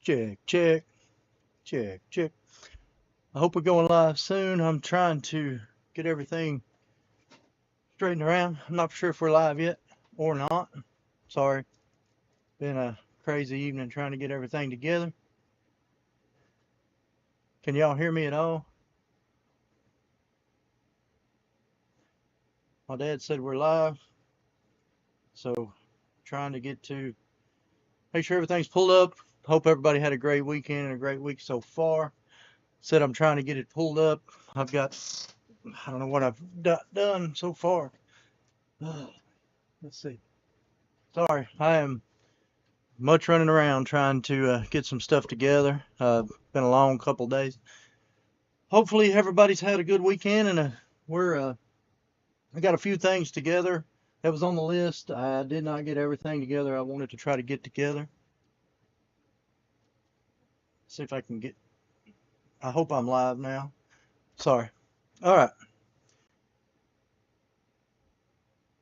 Check, check, check, check. I hope we're going live soon. I'm trying to get everything straightened around. I'm not sure if we're live yet or not. Sorry. Been a crazy evening trying to get everything together. Can y'all hear me at all? My dad said we're live. So trying to make sure everything's pulled up. Hope everybody had a great weekend and a great week so far. Said I'm trying to get it pulled up. I don't know what I've done so far. Let's see. Sorry, I am much running around trying to get some stuff together. Been a long couple days. Hopefully everybody's had a good weekend, and I got a few things together that was on the list. I did not get everything together I wanted to try to get together. See if I can get. I hope I'm live now. Sorry. All right.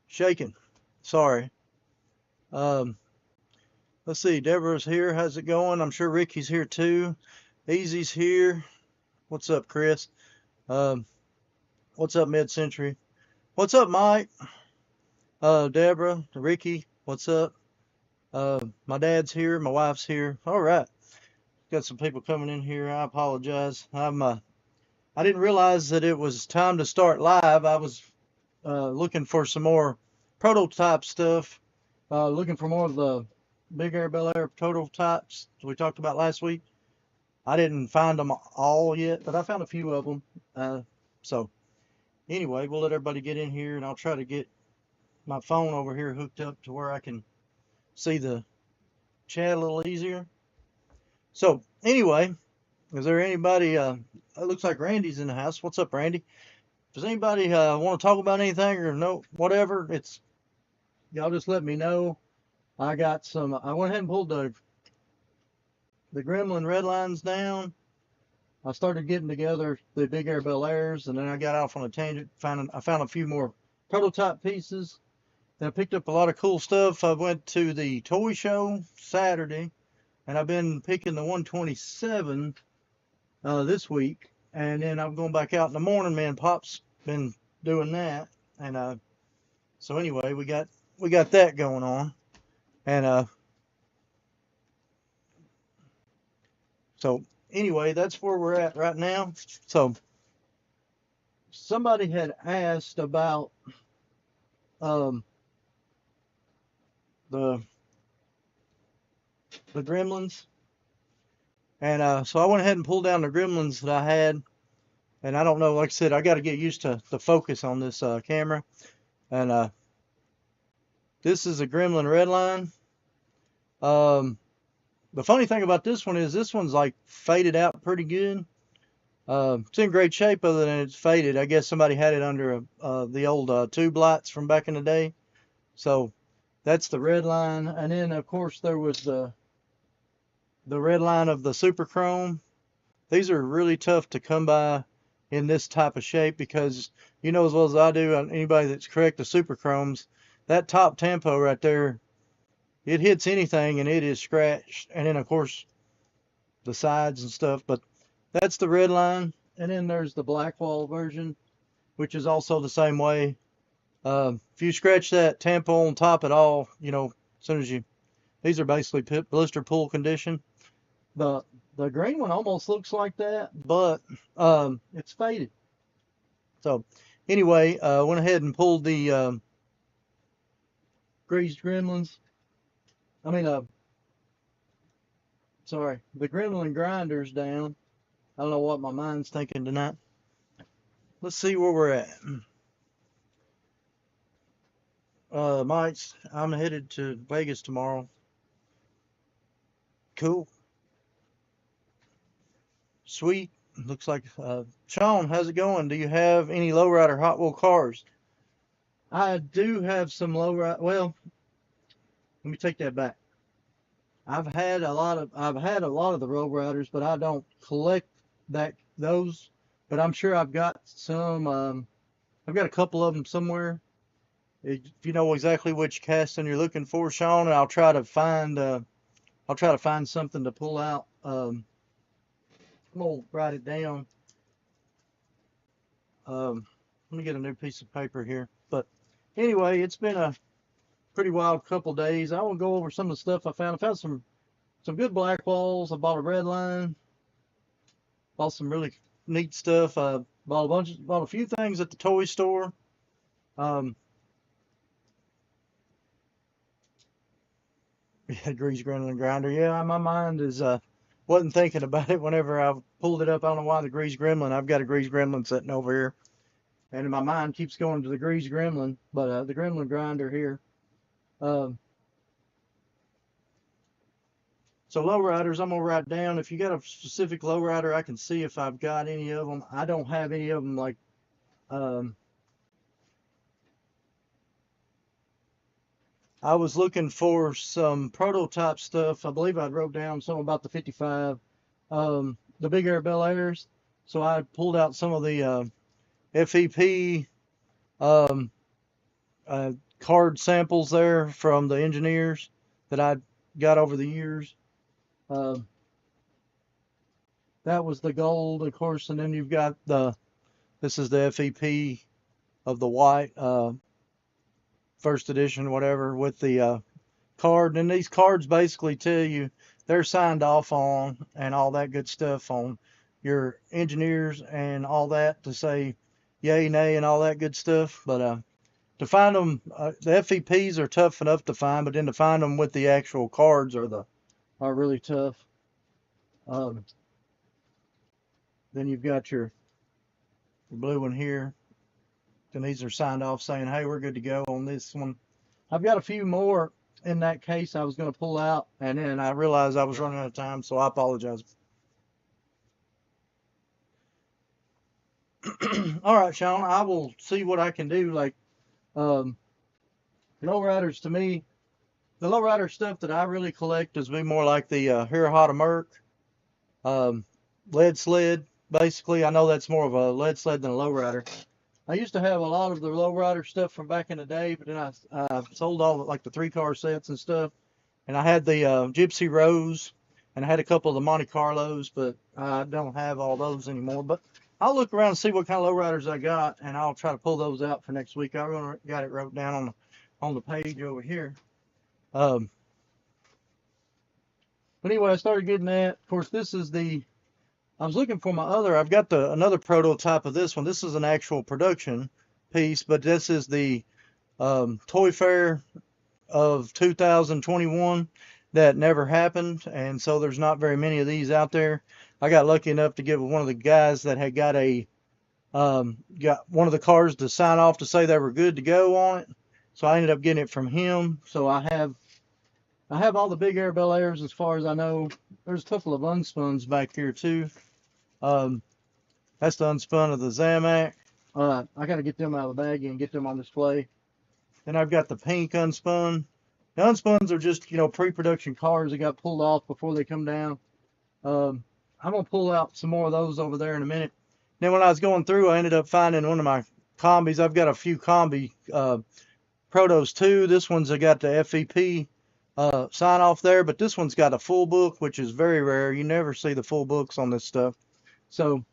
Shaking. Sorry. Let's see. Deborah's here. How's it going? I'm sure Ricky's here too. Easy's here. What's up, Chris? What's up, Mid-Century? What's up, Mike? Deborah, Ricky, what's up? My dad's here. My wife's here. All right. Got some people coming in here. I apologize. I didn't realize that it was time to start live. I was looking for some more prototype stuff. Looking for more of the Big Air Bel Air prototypes we talked about last week. I didn't find them all yet, but I found a few of them. So anyway, we'll let everybody get in here, and I'll try to get my phone over here hooked up to where I can see the chat a little easier. So anyway, is there anybody? It looks like Randy's in the house. What's up, Randy? Does anybody want to talk about anything or no, whatever? Y'all just let me know. I went ahead and pulled the Gremlin red lines down. I started getting together the Big Air Bel Airs, and then I got off on a tangent. I found a few more prototype pieces. Then I picked up a lot of cool stuff. I went to the toy show Saturday, and I've been picking the 127 this week. And then I'm going back out in the morning. Man, Pop's been doing that, and so anyway, we got that going on, and so anyway, that's where we're at right now. So somebody had asked about the Gremlins, and so I went ahead and pulled down the Gremlins that I had, and I don't know, like I said, I got to get used to the focus on this camera, and this is a Gremlin Redline. The funny thing about this one is this one's like faded out pretty good. It's in great shape other than it's faded. I guess somebody had it under the old tube lights from back in the day. So that's the red line. And then of course there was the red line of the Super Chrome. These are really tough to come by in this type of shape because you know as well as I do, anybody that's correct the Super Chromes, that top tempo right there, it hits anything and it is scratched. And then of course the sides and stuff, but that's the red line. And then there's the Blackwall version, which is also the same way. If you scratch that tempo on top at all, you know, as soon as these are basically blister pool condition. The green one almost looks like that, but it's faded. So anyway, went ahead and pulled the Greased Gremlins. Sorry, the Gremlin grinders down. I don't know what my mind's thinking tonight. Let's see where we're at. Mike's, I'm headed to Vegas tomorrow. Cool. Sweet. Looks like, Sean, how's it going? Do you have any lowrider Hot Wheel cars? I do have some lowrider. Well, let me take that back. I've had a lot of the lowriders, but I don't collect those. But I'm sure I've got some. I've got a couple of them somewhere. If you know exactly which casting you're looking for, Sean, I'll try to find I'll try to find something to pull out. I'm gonna write it down. Let me get a new piece of paper here. But anyway, it's been a pretty wild couple days. I will go over some of the stuff I found. I found some good black walls. I bought a red line. Bought some really neat stuff. I bought a few things at the toy store. Um, yeah, grease grinding grinder. Yeah, my mind is wasn't thinking about it whenever I pulled it up. I don't know why the grease gremlin. I've got a grease gremlin sitting over here, and my mind keeps going to the grease gremlin. But the gremlin grinder here. Um, so lowriders, I'm gonna write down. If you got a specific lowrider, I can see if I've got any of them. I don't have any of them like. Um, I was looking for some prototype stuff. I believe I wrote down something about the 55, the Big Air Bel Airs. So I pulled out some of the FEP um, uh, card samples there from the engineers that I got over the years. That was the gold, of course, and then you've got this is the FEP of the white first edition, whatever, with the card. And these cards basically tell you they're signed off on and all that good stuff on your engineers and all that to say yay, nay, and all that good stuff. But to find them, the FEPs are tough enough to find, but then to find them with the actual cards are really tough. Um, then you've got your blue one here. And these are signed off saying, hey, we're good to go on this one. I've got a few more in that case I was going to pull out, and then I realized I was running out of time, so I apologize. All right, Sean, I will see what I can do. Like, lowriders to me, the lowrider stuff that I really collect is be more like the Hirahata Merc, um, lead sled. Basically, I know that's more of a lead sled than a lowrider. I used to have a lot of the lowrider stuff from back in the day, but then I sold all the, like the 3-car sets and stuff. And I had the Gypsy Rose, and I had a couple of the Monte Carlos, but I don't have all those anymore. But I'll look around and see what kind of lowriders I got, and I'll try to pull those out for next week. I got it wrote down on the page over here. But anyway, I started getting that. Of course, this is I was looking for my other. I've got another prototype of this one. This is an actual production piece, but this is the Toy Fair of 2021 that never happened, and so there's not very many of these out there. I got lucky enough to get one of the guys that had got got one of the cars to sign off to say they were good to go on it. So I ended up getting it from him. So I have all the Big Air Bel Airs as far as I know. There's a couple of unspuns back here too. That's the unspun of the Zamac. I got to get them out of the bag and get them on display. Then I've got the pink unspun. The unspuns are just, pre-production cars that got pulled off before they come down. I'm going to pull out some more of those over there in a minute. Then when I was going through, I ended up finding one of my combis. I've got a few combi protos too. This one's got the FEP sign off there, but this one's got a full book, which is very rare. You never see the full books on this stuff. So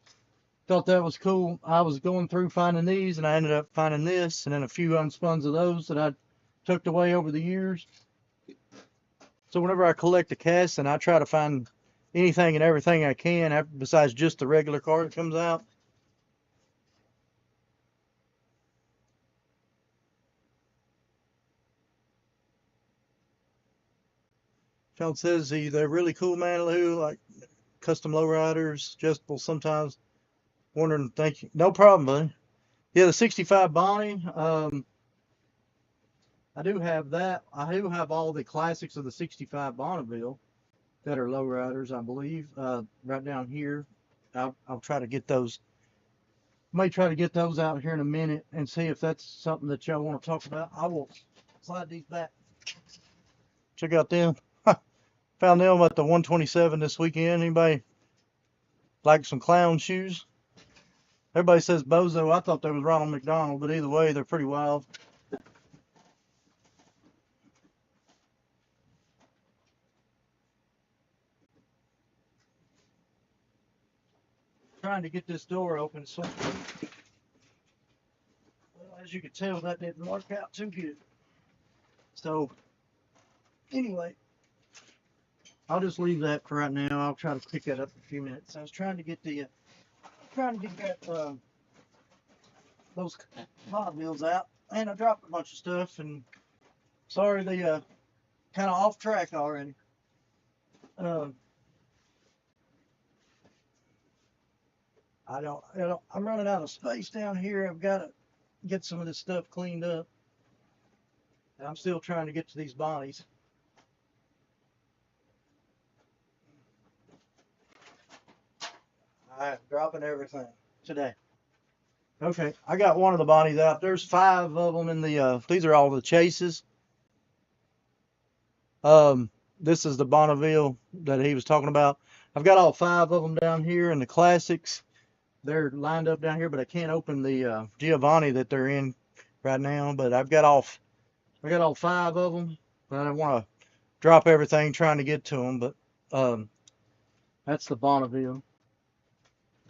thought that was cool. I was going through finding these, and I ended up finding this, and then a few unspuns of those that I tucked away over the years. So whenever I collect a cast, and I try to find anything and everything I can, besides just the regular card that comes out. Sean says they're really cool, man, Lou, like custom lowriders, adjustable sometimes. Wondering, thank you. No problem, buddy. Yeah, the 65 Bonnie. I do have that. I do have all the classics of the 65 Bonneville that are lowriders, I believe, right down here. I'll try to get those. May try to get those out here in a minute and see if that's something that y'all want to talk about. I will slide these back. Check out them. Found them at the 127 this weekend. Anybody like some clown shoes? Everybody says Bozo. I thought they was Ronald McDonald, but either way, they're pretty wild. trying to get this door open. So, well, as you can tell, that didn't work out too good. So, anyway, I'll just leave that for right now. I'll try to pick that up in a few minutes. I was trying to get the, that those Hot Wheels out, and I dropped a bunch of stuff. And sorry, they kind of off track already. I'm running out of space down here. I've got to get some of this stuff cleaned up. And I'm still trying to get to these Bonnies. I'm dropping everything today. Okay, I got one of the Bonnies out. There's 5 of them in the, these are all the chases. This is the Bonneville that he was talking about. I've got all 5 of them down here in the classics. They're lined up down here, but I can't open the Giovanni that they're in right now. But I got all 5 of them. But I don't want to drop everything trying to get to them. But that's the Bonneville.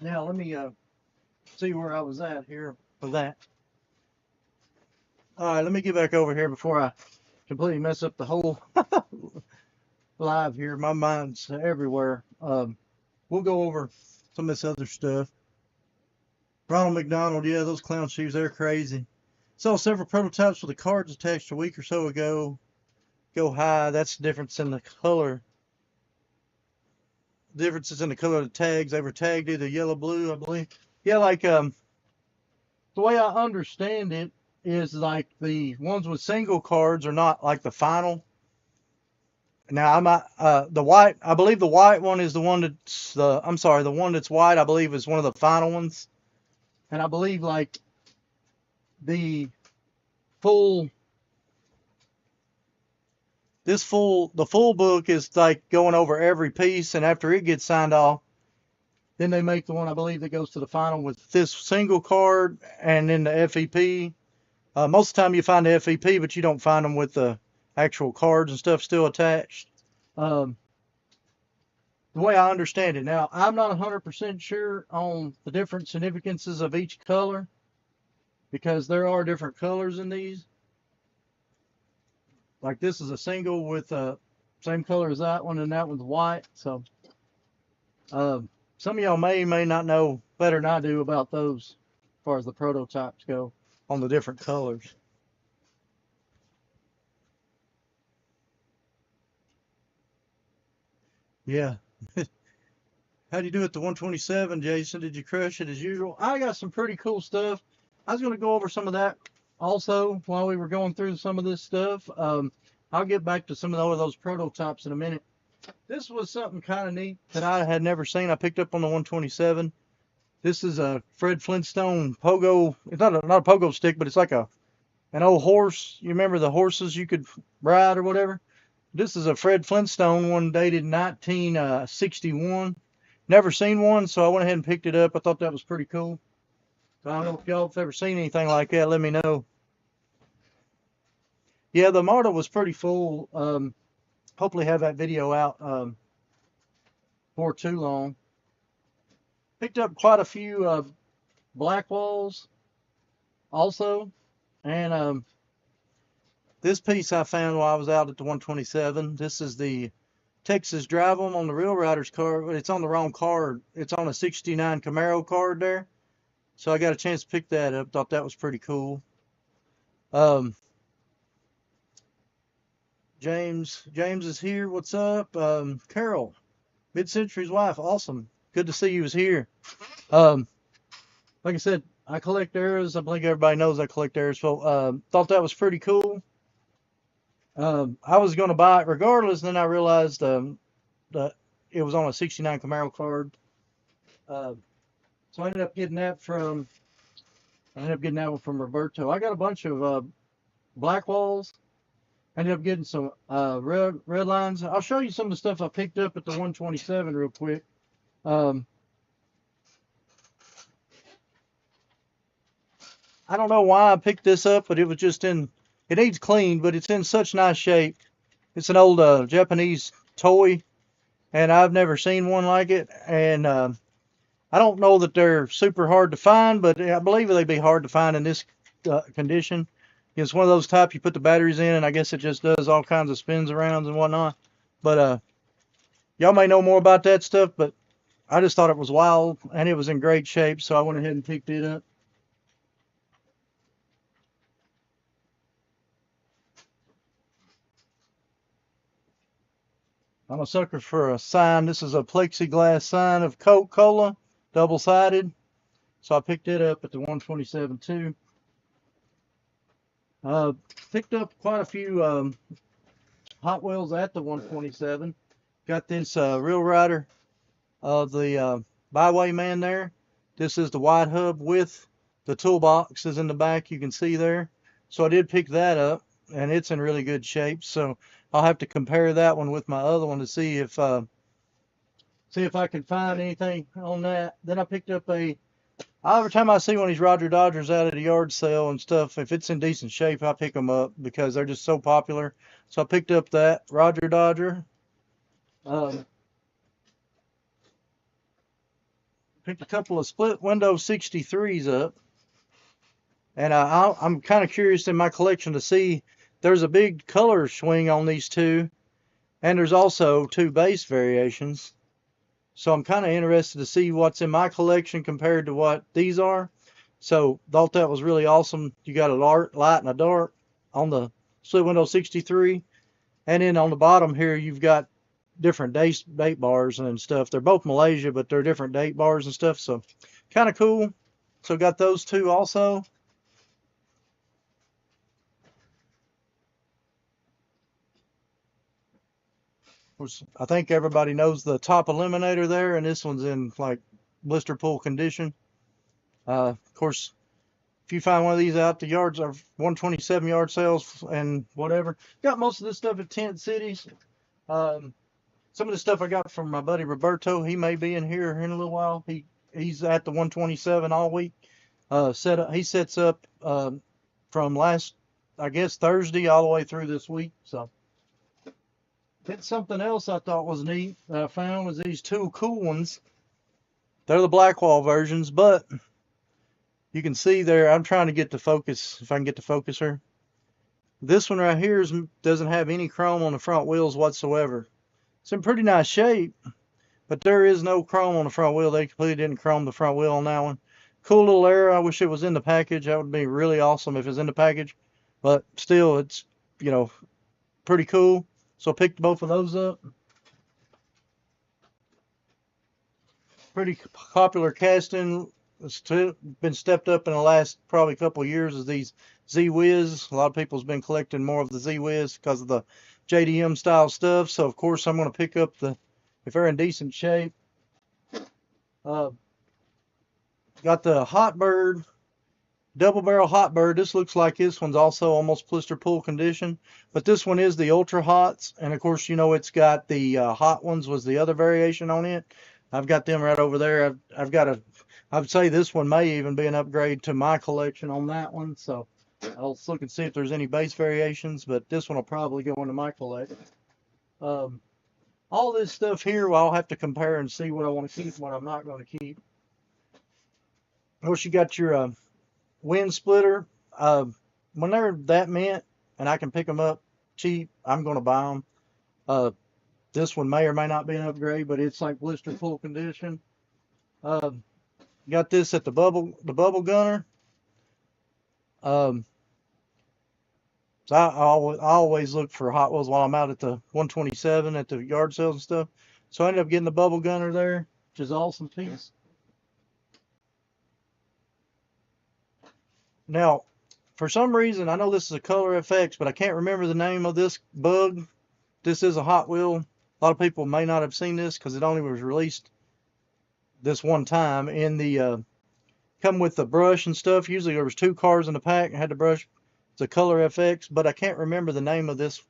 Now let me see where I was at here with that. All right, let me get back over here before I completely mess up the whole live here. My mind's everywhere. We'll go over some of this other stuff. Ronald McDonald, yeah, those clown shoes, they're crazy. Saw several prototypes with the cards attached a week or so ago. Go high. That's the difference in the color. Differences in the color of the tags. They were tagged either yellow, blue, I believe. Yeah, like the way I understand it is like the ones with single cards are not like the final. Now the white. I believe the white one is the one that's I'm sorry, the one that's white. I believe is one of the final ones. And I believe like the full book is like going over every piece, and after it gets signed off, then they make the one I believe that goes to the final with this single card and then the FEP. Most of the time you find the FEP, but you don't find them with the actual cards and stuff still attached. The way I understand it. Now, I'm not 100% sure on the different significances of each color because there are different colors in these. Like this is a single with same color as that one, and that one's white. So some of y'all may not know better than I do about those as far as the prototypes go on the different colors. Yeah. How'd you do at the 127, Jason? Did you crush it as usual? I got some pretty cool stuff. I was going to go over some of that also while we were going through some of this stuff. I'll get back to some of those prototypes in a minute. This was something kind of neat that I had never seen. I picked up on the 127. This is a Fred Flintstone pogo. It's not a pogo stick, but it's like an old horse. You remember the horses you could ride or whatever? This is a Fred Flintstone one dated 1961. Never seen one, so I went ahead and picked it up. I thought that was pretty cool. So I don't know if y'all have ever seen anything like that. Let me know. Yeah, the model was pretty full. Hopefully have that video out for too long. Picked up quite a few black walls also. And this piece I found while I was out at the 127. This is the Texas Drive 'em on the Real Riders card. It's on the wrong card. It's on a 69 Camaro card there. So I got a chance to pick that up. Thought that was pretty cool. James is here. What's up? Carol, Mid-Century's wife. Awesome. Good to see you was here. Like I said, I collect arrows. I think everybody knows I collect arrows. So thought that was pretty cool. I was going to buy it regardless, and then I realized that it was on a 69 Camaro card. So I ended up getting that one from Roberto. I got a bunch of black walls. I ended up getting some red lines. I'll show you some of the stuff I picked up at the 127 real quick. I don't know why I picked this up, but it was just it needs cleaned, but it's in such nice shape. It's an old Japanese toy, and I've never seen one like it. And I don't know that they're super hard to find, but I believe they'd be hard to find in this condition. It's one of those type you put the batteries in, and I guess it just does all kinds of spins arounds and whatnot. But y'all may know more about that stuff, but I just thought it was wild, and it was in great shape, so I went ahead and picked it up. I'm a sucker for a sign. This is a plexiglass sign of Coca-Cola, double-sided. So I picked it up at the 127 too. Uh, Picked up quite a few Hot Wheels at the 127. Got this Real Rider of the Byway Man there. This is the wide hub with the toolboxes in the back, you can see there. So I did pick that up, and it's in really good shape. So I'll have to compare that one with my other one to see if I can find anything on that. Then I picked up every time I see one of these Roger Dodgers out at a yard sale and stuff, if it's in decent shape, I pick them up because they're just so popular. So I picked up that Roger Dodger. Picked a couple of split window 63s up. And I'm kind of curious in my collection to see, there's a big color swing on these two. And there's also two base variations. So I'm kind of interested to see what's in my collection compared to what these are. So thought that was really awesome. You got a light and a dark on the split window 63. And then on the bottom here, you've got different date bars and stuff. They're both Malaysia, but they're different date bars and stuff. So kind of cool. So got those two also. I think everybody knows the top eliminator there, and this one's in like blister pool condition. Of course, if you find one of these out, the yards are 127 yard sales and whatever. Got most of this stuff at Tent Cities. Some of the stuff I got from my buddy Roberto. He may be in here in a little while. He's at the 127 all week. He sets up from last, I guess, Thursday all the way through this week. So. Then something else I thought was neat that I found was these two cool ones. They're the Blackwall versions, but you can see there, I'm trying to get the focus, if I can get the focus here. This one right here doesn't have any chrome on the front wheels whatsoever. It's in pretty nice shape, but there is no chrome on the front wheel. They completely didn't chrome the front wheel on that one. Cool little error. I wish it was in the package. That would be really awesome if it's in the package. But still, it's, pretty cool. So I picked both of those up. Pretty popular casting. It's been stepped up in the last probably couple of years as these Z-Wiz. A lot of people's been collecting more of the Z-Wiz because of the JDM style stuff. So of course I'm going to pick up if they're in decent shape. Got the Hot Bird. Double barrel Hot Bird. This looks like this one's also almost blister pool condition, but this one is the Ultra Hots, and of course it's got the Hot ones was the other variation on it. I've got them right over there. I would say this one may even be an upgrade to my collection on that one. So I'll look and see if there's any base variations, but this one will probably go into my collection. All this stuff here, I'll have to compare and see what I want to keep and what I'm not going to keep. Of course, you got your wind splitter. When they're that mint and I can pick them up cheap, I'm going to buy them. This one may or may not be an upgrade, but it's like blister full condition. Got this at the bubble gunner. So I always look for Hot Wheels while I'm out at the 127 at the yard sales and stuff. So I ended up getting the bubble gunner there, which is an awesome piece. Now, for some reason, I know this is a Color FX, but I can't remember the name of this bug. This is a Hot Wheel. A lot of people may not have seen this because it only was released this one time. In the come with the brush and stuff. Usually there was 2 cars in the pack and had the brush. It's a Color FX, but I can't remember the name of this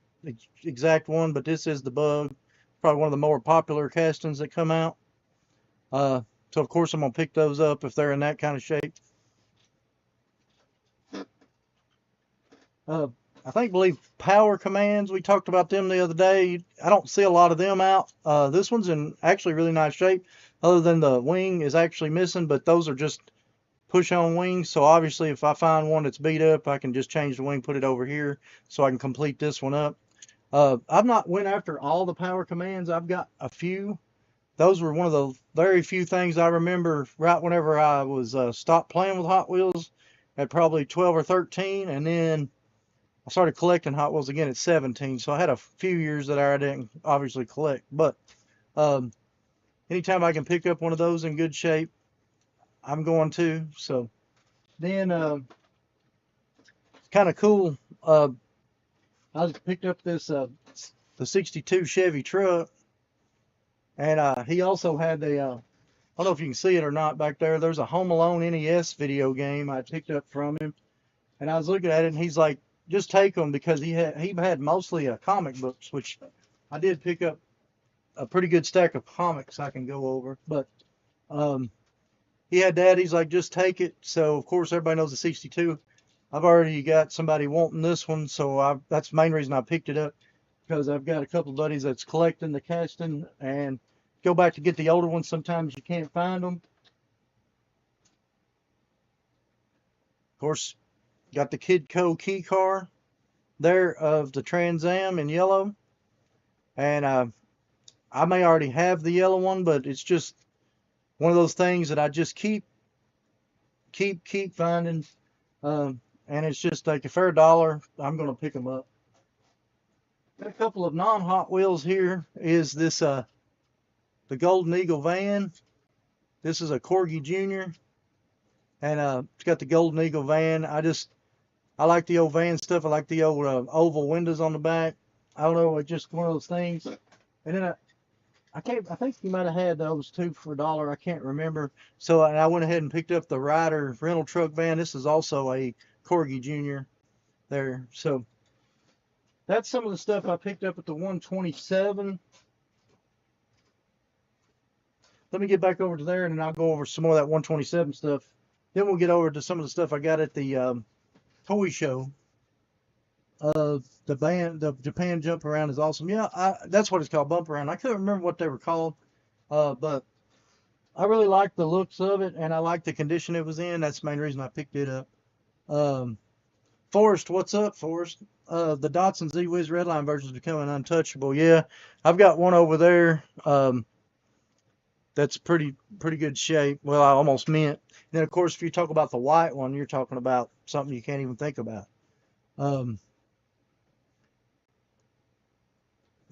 exact one. But this is the bug. Probably one of the more popular castings that come out. So of course I'm gonna pick those up if they're in that kind of shape. I believe Power Commands, we talked about them the other day. I don't see a lot of them out. This one's in actually really nice shape. other than the wing is actually missing, but those are just push-on wings. So obviously, if I find one that's beat up, I can just change the wing, put it over here, so I can complete this one up. I've not went after all the power commands. I've got a few. Those were one of the very few things I remember right whenever I was stopped playing with Hot Wheels at probably 12 or 13, and then I started collecting Hot Wheels again at 17. So I had a few years that I didn't obviously collect, but um, anytime I can pick up one of those in good shape, I'm going to. So then it's kind of cool. I just picked up this the '62 Chevy truck, and he also had the I don't know if you can see it or not back there. There's a Home Alone NES video game I picked up from him, and I was looking at it, and he's like, "Just take them," because he had mostly comic books, which I did pick up a pretty good stack of comics I can go over. But um, he had that. He's like, "Just take it." So of course everybody knows the '62. I've already got somebody wanting this one, so that's the main reason I picked it up, because I've got a couple of buddies that's collecting the casting and go back to get the older ones. Sometimes you can't find them. Of course, got the Kidco key car there of the Trans Am in yellow, and I may already have the yellow one, but it's just one of those things that I just keep finding, and it's just like if they're a dollar, I'm gonna pick them up. Got a couple of non-Hot Wheels here. Is this the Golden Eagle van? This is a Corgi Junior, and it's got the Golden Eagle van. I like the old van stuff. I like the old oval windows on the back. I don't know, it's just one of those things. And then I can't. I think you might have had those two for a dollar. I can't remember. So I went ahead and picked up the Ryder rental truck van. This is also a Corgi Junior there. So that's some of the stuff I picked up at the 127. Let me get back over to there, and then I'll go over some more of that 127 stuff. Then we'll get over to some of the stuff I got at the toy show. The Japan jump around is awesome. Yeah, that's what it's called, bump around. I couldn't remember what they were called, but I really like the looks of it, and I like the condition it was in. That's the main reason I picked it up. Um, Forrest, what's up, Forrest? The Datsun Z-Wiz Redline version is becoming untouchable. Yeah, I've got one over there. That's pretty good shape. Well, I almost meant. And then of course, if you talk about the white one, you're talking about something you can't even think about. Um,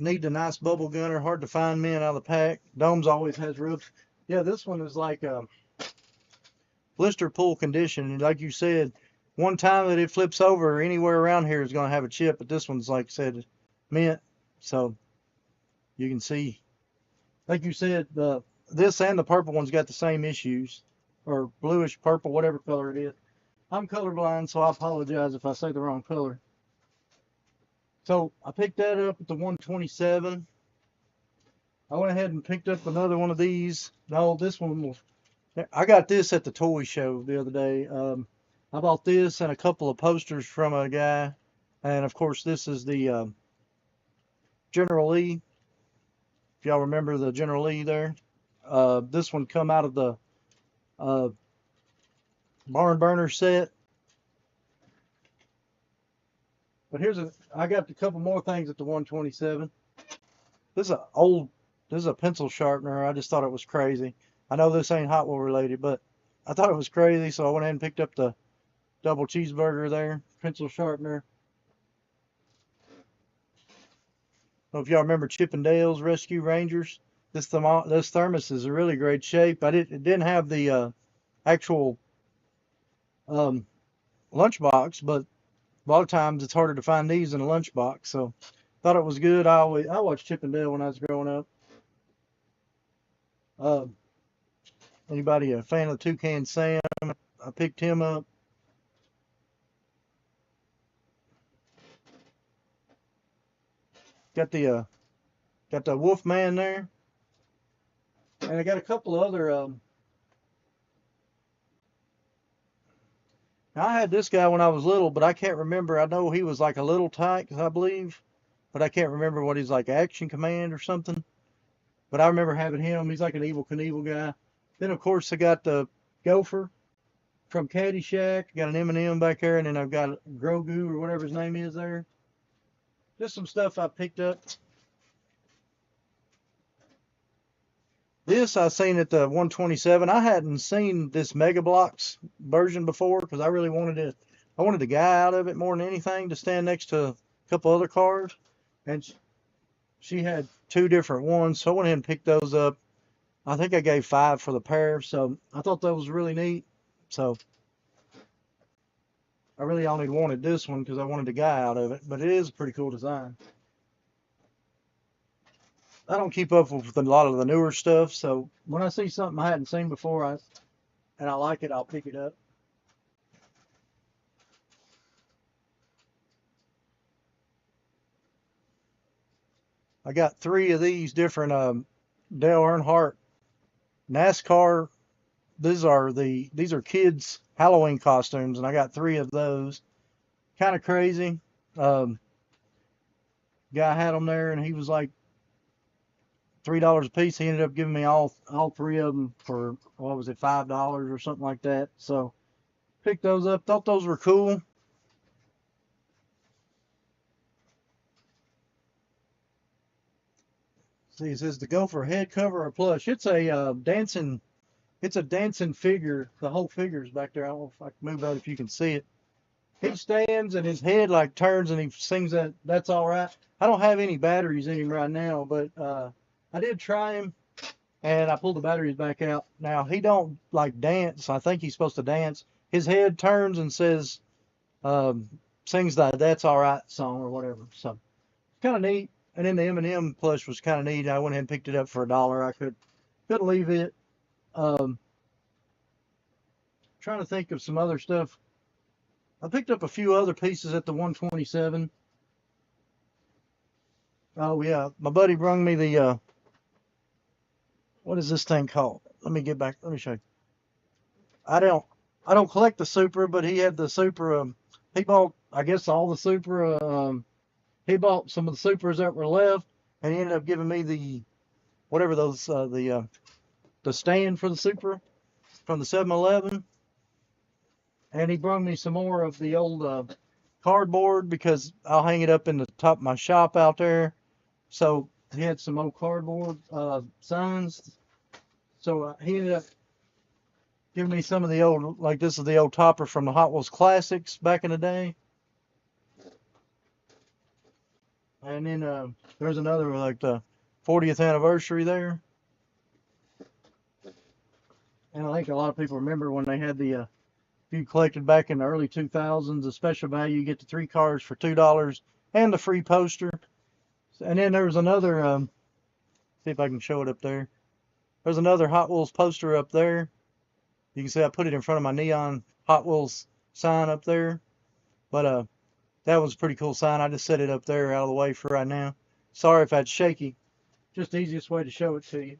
Need a nice bubble gunner. Hard to find men out of the pack. Domes always has roof. Yeah, this one is like blister pool condition. And like you said, one time that it flips over anywhere around here is going to have a chip. But this one's, like I said, mint. So you can see, like you said, this and the purple one's got the same issues, or bluish purple, whatever color it is. I'm colorblind, so I apologize if I say the wrong color. So I picked that up at the 127. I went ahead and picked up another one of these. No, this one was, I got this at the toy show the other day. I bought this and a couple of posters from a guy. And of course, this is the General Lee. If y'all remember the General Lee there. This one come out of the uh, barn burner set. But I got a couple more things at the 127. This is a pencil sharpener. I just thought it was crazy. I know this ain't Hot Wheel related, but I thought it was crazy, so I went ahead and picked up the double cheeseburger there, pencil sharpener. I don't know if y'all remember Chippendales Rescue Rangers. This thermos is a really great shape. It didn't have the actual um, lunchbox, but a lot of times it's harder to find these in a lunchbox. So thought it was good. I watched Chippendale when I was growing up. Uh, Anybody a fan of Toucan Sam? I picked him up. Got the Wolfman there, and I got a couple of other. I had this guy when I was little, but I can't remember. I know he was like a Little Tikes, I believe, but I can't remember what he's like, Action Command or something. But I remember having him. He's like an Evil Knievel guy. Then of course I got the Gopher from Caddyshack. Got an M&M back there, and then I've got Grogu or whatever his name is there. Just some stuff I picked up. This I seen at the 127. I hadn't seen this Mega Bloks version before because I really wanted it. I wanted the guy out of it more than anything to stand next to a couple other cars, and she had two different ones, so I went ahead and picked those up. I think I gave 5 for the pair, so I thought that was really neat. So I really only wanted this one because I wanted the guy out of it, but it is a pretty cool design. I don't keep up with a lot of the newer stuff, so when I see something I hadn't seen before and I like it, I'll pick it up. I got 3 of these different Dale Earnhardt NASCAR. These are kids' Halloween costumes, and I got 3 of those. Kind of crazy. Guy had them there, and he was like $3 a piece. He ended up giving me all 3 of them for, what was it, $5 or something like that. So picked those up. Thought those were cool. See, it says to go for head cover or plush. It's a dancing. It's a dancing figure. The whole figure is back there. I don't know if I can move out if you can see it. He stands and his head like turns and he sings that. That's all right. I don't have any batteries in him right now, but I did try him and I pulled the batteries back out. Now he don't like dance. I think he's supposed to dance. His head turns and says, sings the "That's All Right" song or whatever. So kind of neat. And then the M&M plush was kind of neat. I went ahead and picked it up for $1. I couldn't leave it. Trying to think of some other stuff. I picked up a few other pieces at the 127. Oh yeah, my buddy brung me the what is this thing called? Let me get back. Let me show you. I don't collect the Supra, but he had the Supra. He bought, I guess, all the Supra. He bought some of the Supras that were left, and he ended up giving me the whatever those the stand for the Supra from the 7-Eleven. And he brought me some more of the old cardboard because I'll hang it up in the top of my shop out there. So he had some old cardboard signs. So he ended up giving me some of the old, like this is the old topper from the Hot Wheels Classics back in the day. And then there's another like the 40th anniversary there. And I think a lot of people remember when they had the, if you collected back in the early 2000s, a special value, you get the 3 cars for $2 and the free poster. And then there was another, see if I can show it up there. There's another Hot Wheels poster up there. You can see I put it in front of my neon Hot Wheels sign up there. But that was a pretty cool sign. I just set it up there out of the way for right now. Sorry if that's shaky. Just the easiest way to show it to you.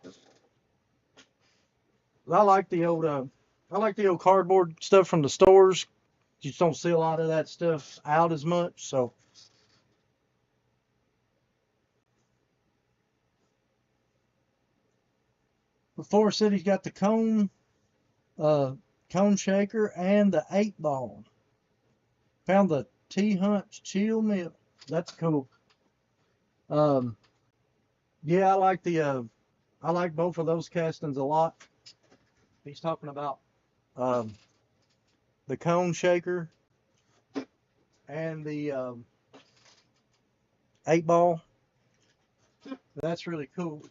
I like the old cardboard stuff from the stores. You just don't see a lot of that stuff out as much. So the Forest City's got the cone shaker and the 8-ball. Found the T-Hunch Chill Nip. That's cool. Yeah, I like both of those castings a lot. He's talking about the cone shaker and the 8-ball. That's really cool.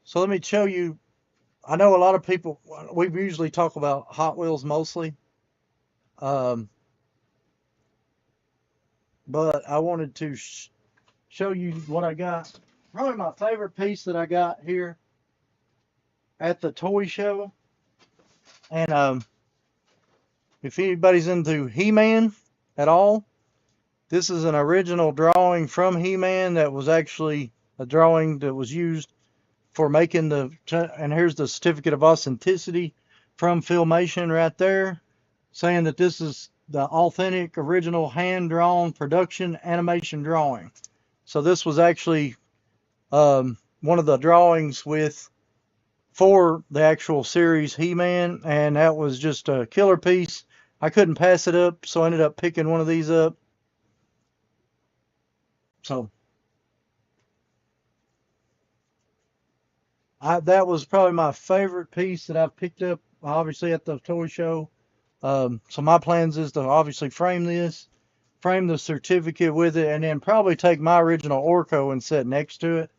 So let me show you. I know a lot of people, we usually talk about Hot Wheels mostly. But I wanted to show you what I got. Probably my favorite piece that I got here at the toy show. And if anybody's into He-Man at all, this is an original drawing from He-Man that was actually a drawing that was used for making and here's the certificate of authenticity from Filmation right there, saying that this is the authentic, original, hand-drawn production animation drawing. So this was actually one of the drawings for the actual series He-Man, and that was just a killer piece. I couldn't pass it up, so I ended up picking one of these up. So that was probably my favorite piece that I've picked up, obviously at the toy show. So my plans is to obviously frame this, frame the certificate with it, and then probably take my original Orko and set next to it.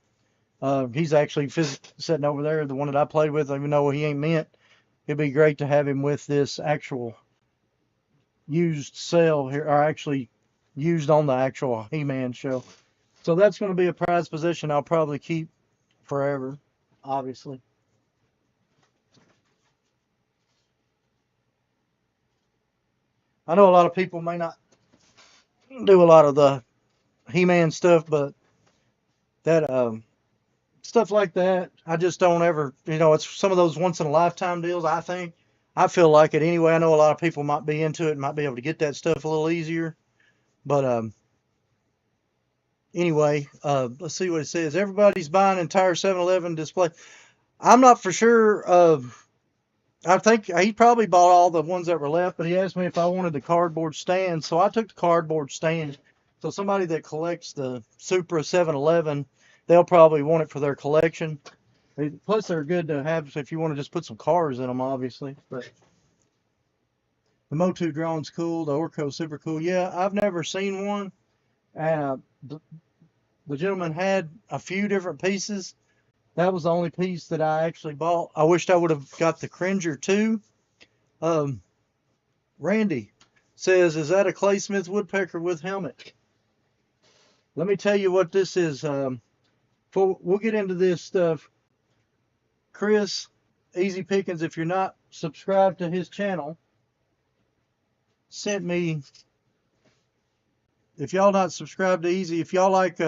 He's actually sitting over there, the one that I played with, even though he ain't mint. It'd be great to have him with this actual used cell here, or actually used on the actual He-Man show. So that's going to be a prized possession I'll probably keep forever, obviously. I know a lot of people may not do a lot of the He-Man stuff, but that stuff like that, I just don't ever, it's some of those once in a lifetime deals, I think. I feel like it anyway. I know a lot of people might be into it and might be able to get that stuff a little easier. But anyway, let's see what it says. Everybody's buying entire 7-Eleven display. I'm not for sure. I think he probably bought all the ones that were left, but he asked me if I wanted the cardboard stand. So I took the cardboard stand. So somebody that collects the Supra 7-Eleven, they'll probably want it for their collection. Plus, they're good to have if you want to just put some cars in them, obviously. But the Motu drone's cool. The Orko super cool. Yeah, I've never seen one. And the gentleman had a few different pieces. That was the only piece that I actually bought. I wished I would have got the Cringer too. Randy says, "Is that a Claysmith woodpecker with helmet?" Let me tell you what this is. We'll get into this stuff. Chris, Easy Pickings, if you're not subscribed to his channel, sent me. If y'all not subscribed to Easy, if y'all like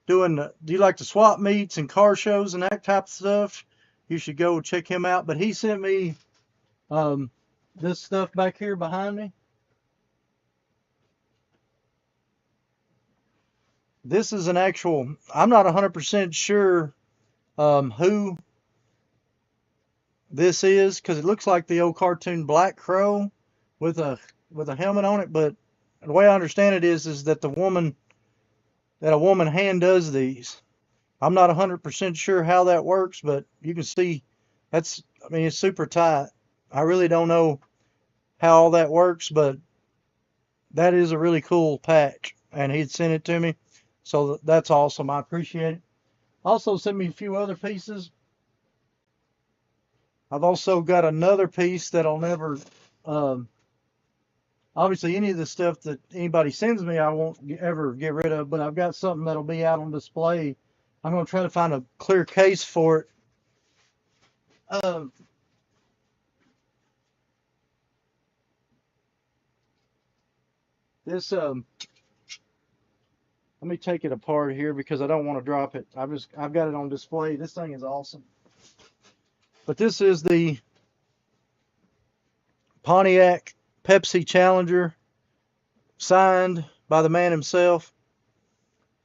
do you like the swap meets and car shows and that type of stuff, you should go check him out. But he sent me this stuff back here behind me. This is an actual, I'm not 100% sure who this is, because it looks like the old cartoon Black Crow with a helmet on it. But the way I understand it is that a woman hand does these. I'm not 100% sure how that works, but you can see it's super tight. I really don't know how all that works, but that is a really cool patch, and he'd sent it to me, so that's awesome. I appreciate it. Also sent me a few other pieces. I've also got another piece that'll never, obviously any of the stuff that anybody sends me I won't ever get rid of, but I've got something that'll be out on display. I'm going to try to find a clear case for it. This let me take it apart here because I don't want to drop it. I've got it on display. This thing is awesome. But this is the Pontiac Pepsi Challenger, signed by the man himself,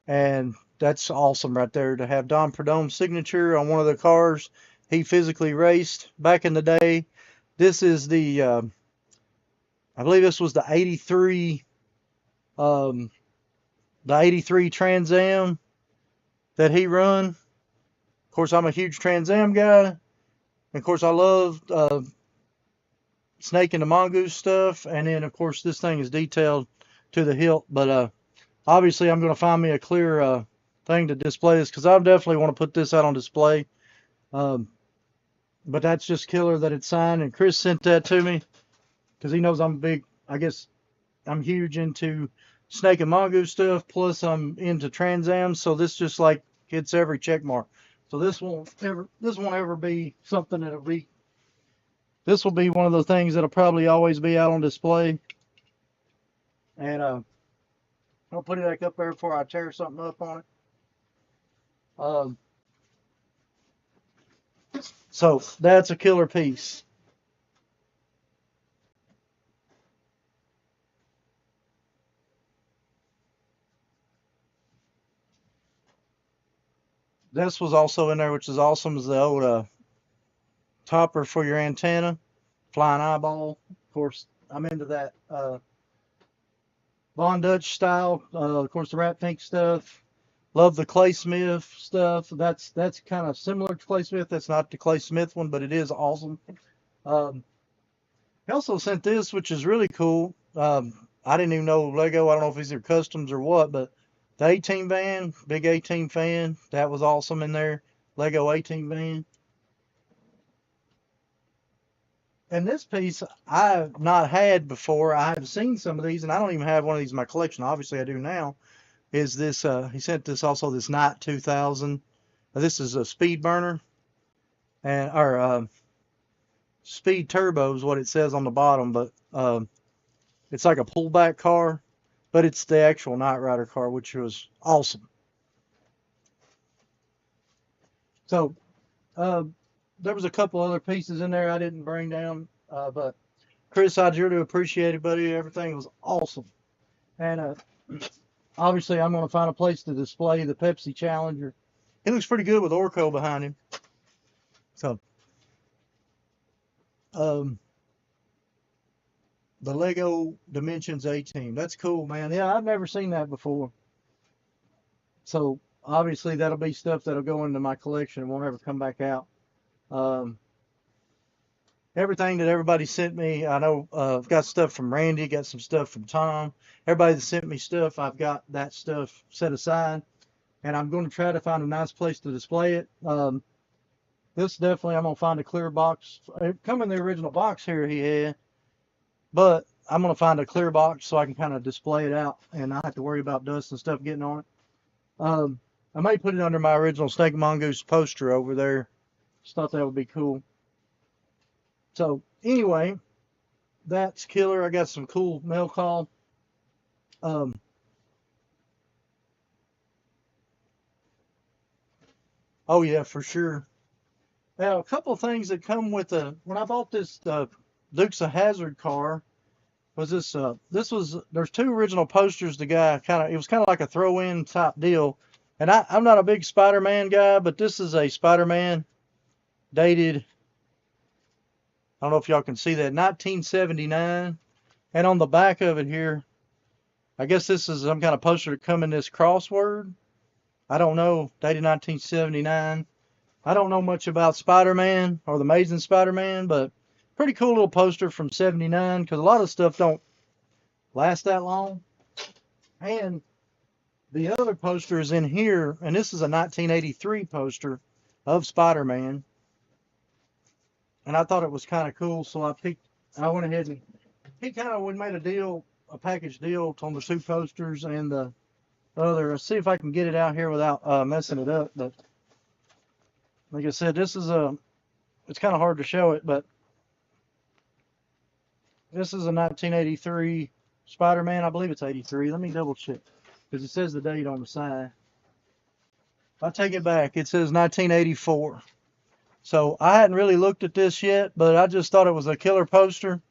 and that's awesome right there to have Don Perdome's signature on one of the cars he physically raced back in the day. This is the I believe this was the 83 Trans Am that he run. Of course, I'm a huge Trans Am guy. And of course, I love Snake and the Mongoose stuff. And then, of course, this thing is detailed to the hilt. But obviously, I'm going to find me a clear thing to display this, because I definitely want to put this out on display. But that's just killer that it's signed. And Chris sent that to me because he knows I'm big. I guess I'm huge into Snake and Mongoose stuff. Plus, I'm into Trans Am. So this just like hits every check mark. So this won't ever be something that'll be. This will be one of those things that'll probably always be out on display. And I'll put it back up there before I tear something up on it. So that's a killer piece. This was also in there, which is awesome, is the old topper for your antenna, flying eyeball. Of course, I'm into that Von Dutch style. Of course, the Rat Pink stuff. Love the Clay Smith stuff. That's kind of similar to Clay Smith. That's not the Clay Smith one, but it is awesome. Um, he also sent this, which is really cool. I didn't even know Lego. I don't know if these are customs or what, but the 18 van, big 18 fan, that was awesome in there. Lego 18 van. And this piece I've not had before. I've seen some of these, and I don't even have one of these in my collection. Obviously, I do now. Is this? He sent this also, this Knight 2000. This is a speed burner, and or speed turbo is what it says on the bottom, but it's like a pullback car, but it's the actual Knight Rider car, which was awesome. So there was a couple other pieces in there I didn't bring down, but Chris, I do appreciate it, buddy. Everything was awesome. And obviously, I'm going to find a place to display the Pepsi Challenger. It looks pretty good with Orco behind him. So, the Lego Dimensions 18. That's cool, man. Yeah, I've never seen that before. So, obviously, that'll be stuff that'll go into my collection and won't ever come back out. Everything that everybody sent me, I know I've got stuff from Randy, got some stuff from Tom. Everybody that sent me stuff, I've got that stuff set aside, and I'm going to try to find a nice place to display it. This definitely, I'm going to find a clear box. It come in the original box here he had, but I'm going to find a clear box so I can kind of display it out and not have to worry about dust and stuff getting on it. I may put it under my original Snake Mongoose poster over there. Just thought that would be cool. So anyway, that's killer. I got some cool mail call. Oh yeah, for sure. Now a couple of things that come with when I bought this Dukes of Hazzard car was there's two original posters. The guy it was kind of like a throw-in type deal. And I'm not a big Spider-Man guy, but this is a Spider-Man dated, I don't know if y'all can see that, 1979. And on the back of it here, I guess this is some kind of poster to come in this crossword. I don't know, dated 1979. I don't know much about Spider-Man or the Amazing Spider-Man, but pretty cool little poster from 79 because a lot of stuff don't last that long. And the other poster is in here, and this is a 1983 poster of Spider-Man. And I thought it was kind of cool, so I went ahead and he kind of made a package deal on the two posters and the other. Let's see if I can get it out here without messing it up. But like I said, this is it's kind of hard to show it, but this is a 1983 Spider-Man. I believe it's 83. Let me double check because it says the date on the side. I take it back. It says 1984. So I hadn't really looked at this yet, but I just thought it was a killer poster.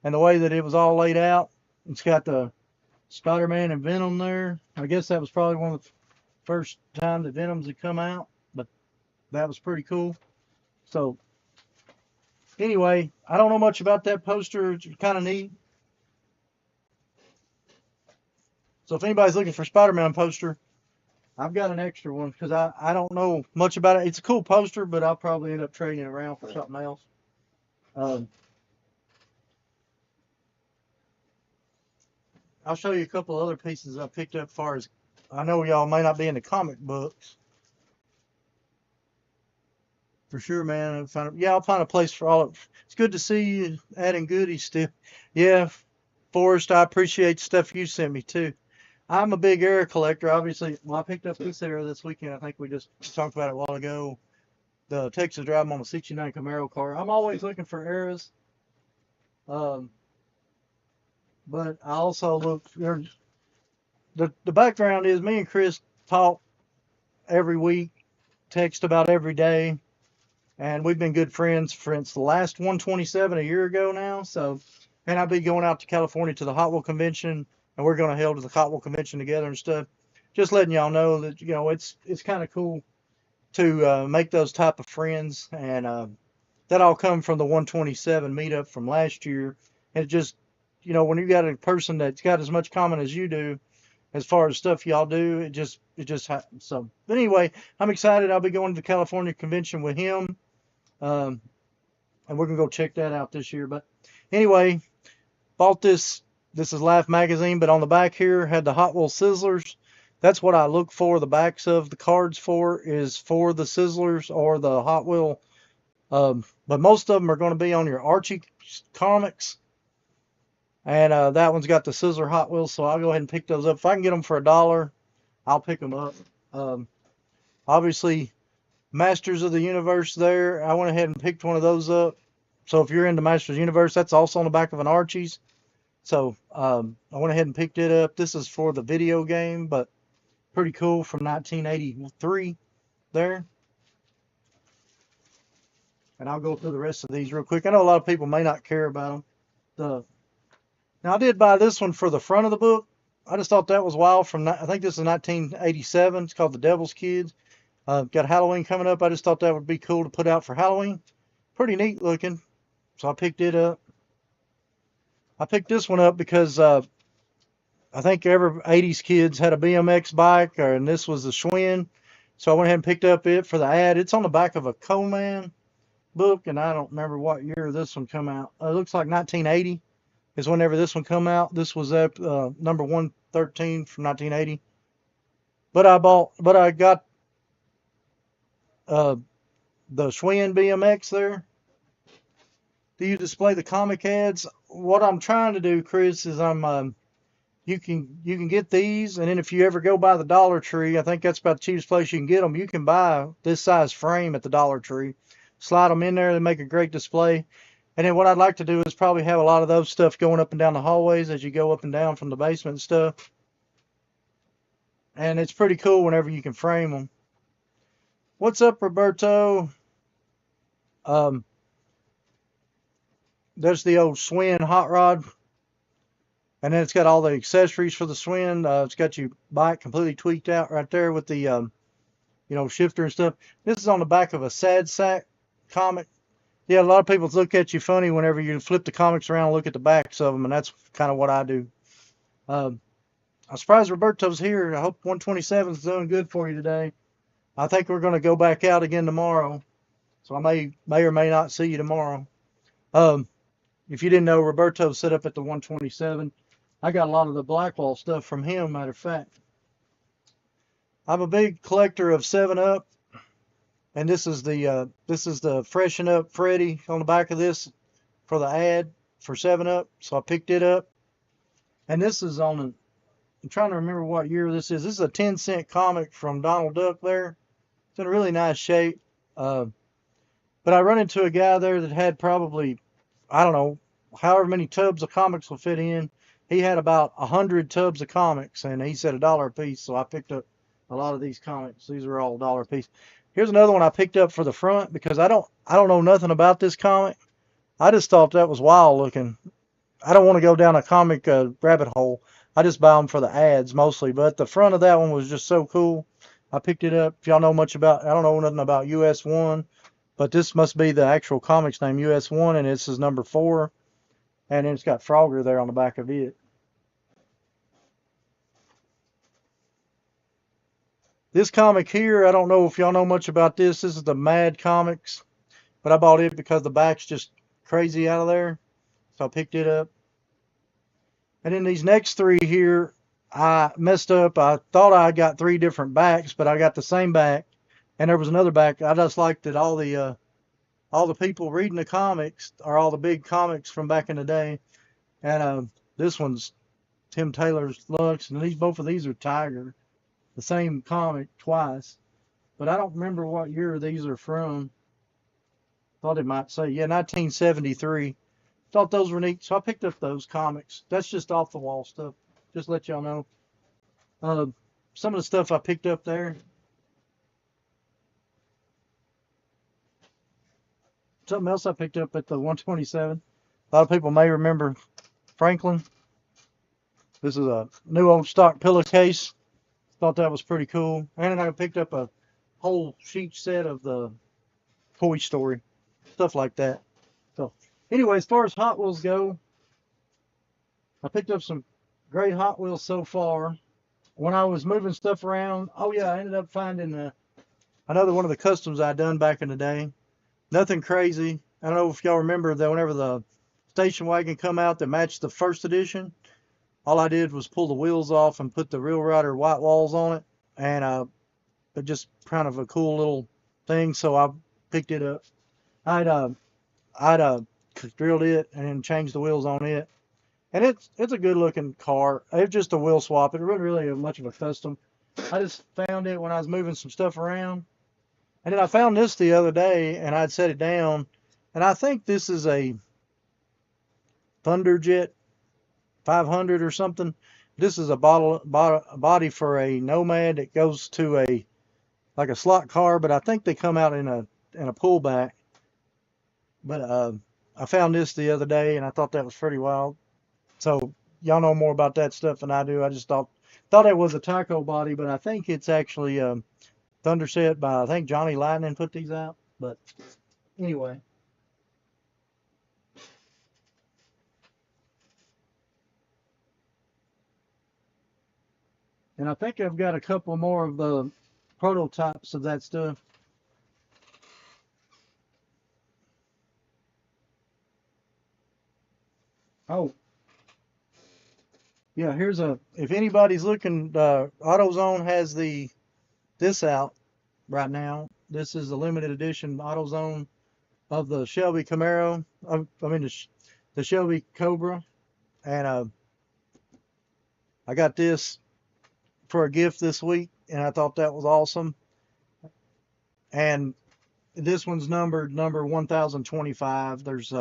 And the way that it was all laid out, it's got the Spider-Man and Venom there. I guess that was probably one of the first time the Venoms had come out, but that was pretty cool. So anyway, I don't know much about that poster. It's kind of neat. So if anybody's looking for Spider-Man poster, I've got an extra one because I don't know much about it. It's a cool poster, but I'll probably end up trading it around for something else. I'll show you a couple other pieces I picked up. Far as I know, y'all may not be into comic books. For sure, man. I'll find a place for all of. It's good to see you adding goodies still. Yeah, Forrest, I appreciate the stuff you sent me too. I'm a big era collector. Obviously, well, I picked up this era this weekend. I think we just talked about it a while ago. The Texas Drive on a '69 Camaro car. I'm always looking for eras. But I also look. The background is me and Chris talk every week, text about every day, and we've been good friends since the last 127 a year ago now. So, and I'll be going out to California to the Hot Wheel Convention, and we're going to head to the Hot Wheel Convention together and stuff. Just letting y'all know that it's kind of cool to make those type of friends. And that all come from the 127 meetup from last year. And it just, when you got a person that's got as much common as you do, as far as stuff y'all do, it just happens. So, but anyway, I'm excited. I'll be going to the California convention with him, um, and we're gonna go check that out this year. But anyway, bought this. This is Life magazine, but on the back here had the Hot Wheel Sizzlers. That's what I look for. The backs of the cards is for the Sizzlers or the Hot Wheel. But most of them are going to be on your Archie comics. And that one's got the Sizzler Hot Wheels, so I'll go ahead and pick those up. If I can get them for $1, I'll pick them up. Obviously, Masters of the Universe there, I went ahead and picked one of those up. So if you're into Masters of the Universe, that's also on the back of an Archie's. So I went ahead and picked it up. This is for the video game, but pretty cool, from 1983 there. And I'll go through the rest of these real quick. I know a lot of people may not care about them. Now, I did buy this one for the front of the book. I just thought that was wild. I think this is 1987. It's called The Devil's Kids. Got Halloween coming up. I just thought that would be cool to put out for Halloween. Pretty neat looking. So I picked it up. I picked this one up because I think every 80s kids had a BMX bike, and this was the Schwinn. So I went ahead and picked up it for the ad. It's on the back of a Coleman book, and I don't remember what year this one come out. It looks like 1980 is whenever this one come out. This was up number 113 from 1980. But I got the Schwinn BMX there. Do you display the comic ads? What I'm trying to do, Chris, is you can get these, and then if you ever go by the Dollar Tree, I think that's about the cheapest place you can get them. You can buy this size frame at the Dollar Tree, slide them in there, they make a great display. And then what I'd like to do is probably have a lot of those stuff going up and down the hallways as you go up and down from the basement and stuff. And it's pretty cool whenever you can frame them. What's up, Roberto? There's the old Schwinn hot rod. And then it's got all the accessories for the Schwinn. It's got your bike completely tweaked out right there with the, shifter and stuff. This is on the back of a Sad Sack comic. Yeah, a lot of people look at you funny whenever you flip the comics around and look at the backs of them, and that's kind of what I do. I'm surprised Roberto's here. I hope 127 is doing good for you today. I think we're going to go back out again tomorrow, so I may or may not see you tomorrow. If you didn't know, Roberto's set up at the 127. I got a lot of the Blackwall stuff from him, matter of fact. I'm a big collector of 7-Up. And this is the Freshen Up Freddy on the back of this for the ad for 7-Up. So I picked it up. And this is I'm trying to remember what year this is. This is a 10-cent comic from Donald Duck there. It's in a really nice shape. But I run into a guy there that had probably, I don't know, however many tubs of comics will fit in. He had about 100 tubs of comics, and he said $1 a piece. So I picked up a lot of these comics. These are all $1 a piece. Here's another one I picked up for the front because I don't know nothing about this comic. I just thought that was wild looking. I don't want to go down a comic rabbit hole. I just buy them for the ads mostly. But the front of that one was just so cool. I picked it up. If y'all know much about, I don't know nothing about US1, but this must be the actual comic's name, US1, and this is number 4. And then it's got Frogger there on the back of it. This comic here, I don't know if y'all know much about this. This is the Mad Comics, but I bought it because the back's just crazy out of there, so I picked it up. And then these next 3 here, I messed up. I thought I got 3 different backs, but I got the same back, and there was another back. I just liked that all the people reading the comics are all the big comics from back in the day. And this one's Tim Taylor's Lux, and both of these are Tiger. The same comic twice, but I don't remember what year these are from. Thought it might say, yeah, 1973. Thought those were neat, so I picked up those comics. That's just off the wall stuff. Just let y'all know. Some of the stuff I picked up there. Something else I picked up at the 127. A lot of people may remember Franklin. This is a new old stock pillowcase. Thought that was pretty cool. And then I picked up a whole sheet set of the Toy Story, stuff like that. So anyway, as far as Hot Wheels go, I picked up some great Hot Wheels so far. When I was moving stuff around, oh yeah, I ended up finding another one of the customs I'd done back in the day. Nothing crazy. I don't know if y'all remember that whenever the station wagon come out that matched the first edition, all I did was pull the wheels off and put the Real Rider white walls on it, and it just kind of a cool little thing. So I picked it up. I'd uh, I'd drilled it and then changed the wheels on it, and it's a good looking car. It's just a wheel swap. It wasn't really much of a custom. I just found it when I was moving some stuff around, and then I found this the other day, and I'd set it down, and I think this is a Thunderjet 500 or something. This is a body for a Nomad that goes to a like a slot car, but I think they come out in a pullback. But I found this the other day, and I thought that was pretty wild. So y'all know more about that stuff than I do. I just thought it was a taco body, but I think it's actually Thunderset by, I think Johnny Lightning put these out. But anyway. And I think I've got a couple more of the prototypes of that stuff. Oh, yeah, here's if anybody's looking, AutoZone has this out right now. This is a limited edition AutoZone of the Shelby Camaro. I mean, the Shelby Cobra. And I got this for a gift this week, and I thought that was awesome. And this one's numbered number 1025. There's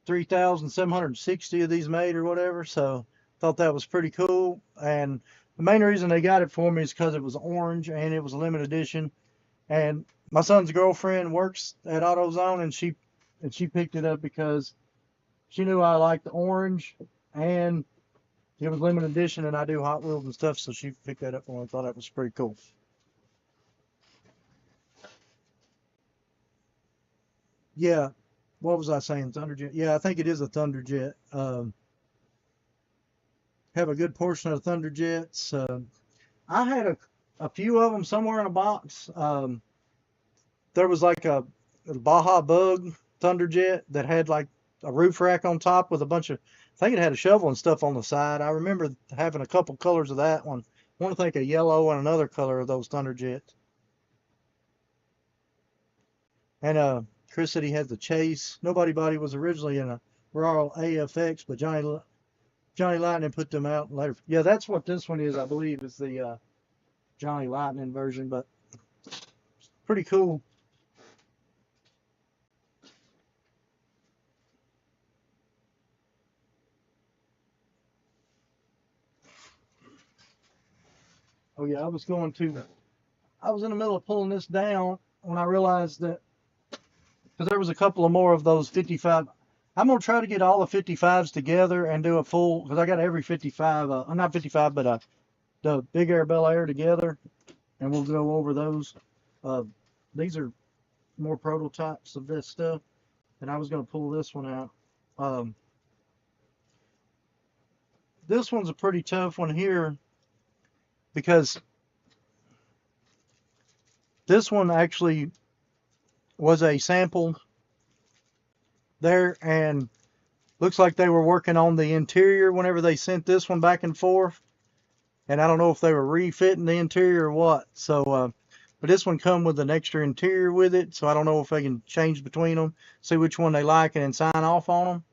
3,760 of these made or whatever. So thought that was pretty cool. And the main reason they got it for me is because it was orange and it was a limited edition. And my son's girlfriend works at AutoZone, and she picked it up because she knew I liked the orange, and it was limited edition, and I do Hot Wheels and stuff, so she picked that up for me. I thought that was pretty cool. Yeah, what was I saying? Thunderjet. Yeah, I think it is a Thunderjet. Have a good portion of Thunderjets. I had a few of them somewhere in a box. There was like a Baja Bug Thunderjet that had like a roof rack on top with a bunch of, I think it had a shovel and stuff on the side. I remember having a couple colors of that one. I want to think a yellow and another color of those Thunderjets. And Chris said he had the Chase. Nobody Body was originally in a Raw AFX, but Johnny Lightning put them out later. Yeah, that's what this one is, I believe, is the Johnny Lightning version, but pretty cool. Oh yeah, I was in the middle of pulling this down when I realized that, because there was a couple of more of those 55. I'm gonna try to get all the 55s together and do a full, because I got every 55. Not 55, but the Big Air Bel Air together, and we'll go over those. Uh, these are more prototypes of this stuff, and I was gonna pull this one out. Um, this one's a pretty tough one here because this one actually was a sample there, and looks like they were working on the interior whenever they sent this one back and forth, and I don't know if they were refitting the interior or what. So but this one come with an extra interior with it, so I don't know if they can change between them, see which one they like, and then sign off on them.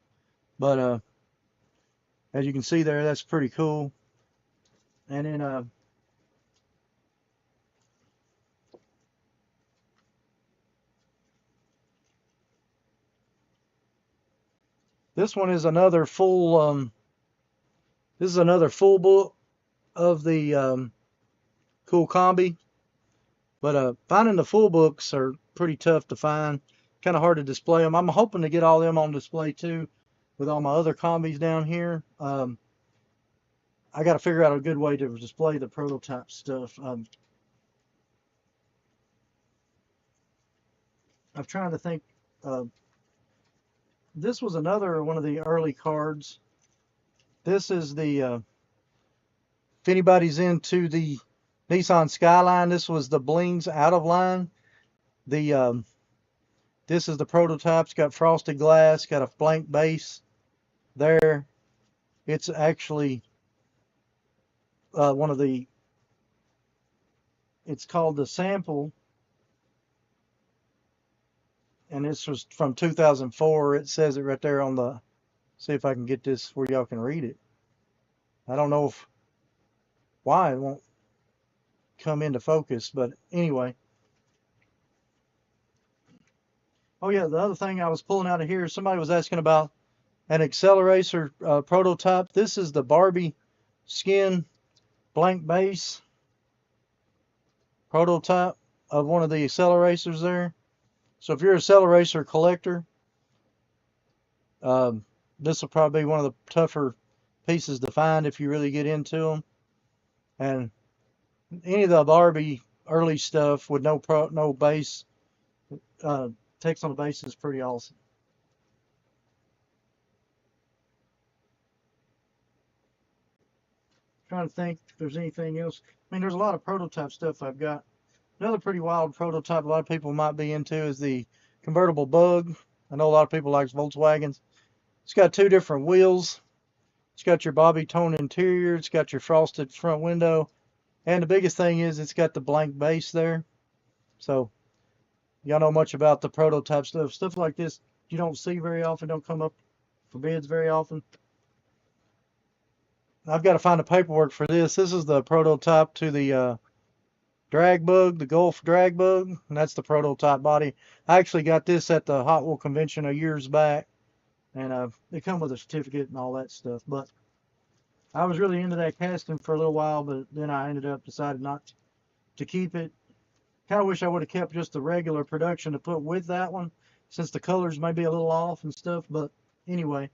But as you can see there, that's pretty cool. And then this one is another full. This is another full book of the Cool Combi. But finding the full books are pretty tough to find. Kind of hard to display them. I'm hoping to get all them on display too, with all my other combis down here. I got to figure out a good way to display the prototype stuff. I'm trying to think. This was another one of the early cards. This is the, if anybody's into the Nissan Skyline, this was the Blings out of line. The This is the prototype. It's got frosted glass, got a blank base there. It's actually one of the, it's called the sample, and this was from 2004. It says it right there on the, see if I can get this where y'all can read it. I don't know why it won't come into focus, but anyway. Oh yeah, the other thing I was pulling out of here, somebody was asking about an accelerator prototype. This is the Barbie skin blank base prototype of one of the accelerators there. So if you're an accelerator collector, this will probably be one of the tougher pieces to find if you really get into them. And any of the Barbie early stuff with no base, text on the base is pretty awesome. Trying to think if there's anything else. I mean, there's a lot of prototype stuff I've got. Another pretty wild prototype a lot of people might be into is the convertible Bug. I know a lot of people like Volkswagens. It's got two different wheels. It's got your Bobby tone interior. It's got your frosted front window. And the biggest thing is it's got the blank base there. So y'all know much about the prototype stuff. Stuff like this you don't see very often, don't come up for bids very often. I've got to find the paperwork for this. This is the prototype to the drag bug, the Gulf drag bug, and that's the prototype body. I actually got this at the Hot Wheel convention a years back, and they come with a certificate and all that stuff. But I was really into that casting for a little while, but then I ended up deciding not to keep it. Kind of wish I would have kept just the regular production to put with that one, since the colors may be a little off and stuff. But anyway,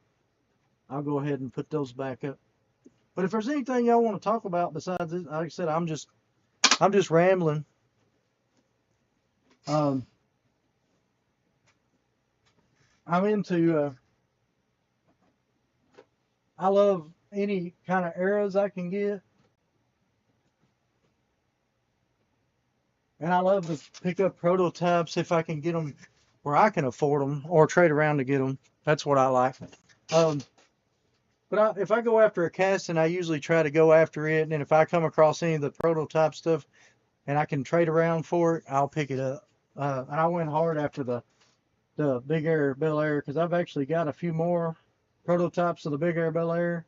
I'll go ahead and put those back up. But if there's anything y'all want to talk about besides this, like I said, I'm just rambling. I'm into. I love any kind of arrows I can get, and I love to pick up prototypes if I can get them where I can afford them, or trade around to get them. That's what I like. But if I go after a casting, I usually try to go after it, and if I come across any of the prototype stuff and I can trade around for it, I'll pick it up. And I went hard after the Big Air Bel Air, because I've actually got a few more prototypes of the Big Air Bel Air.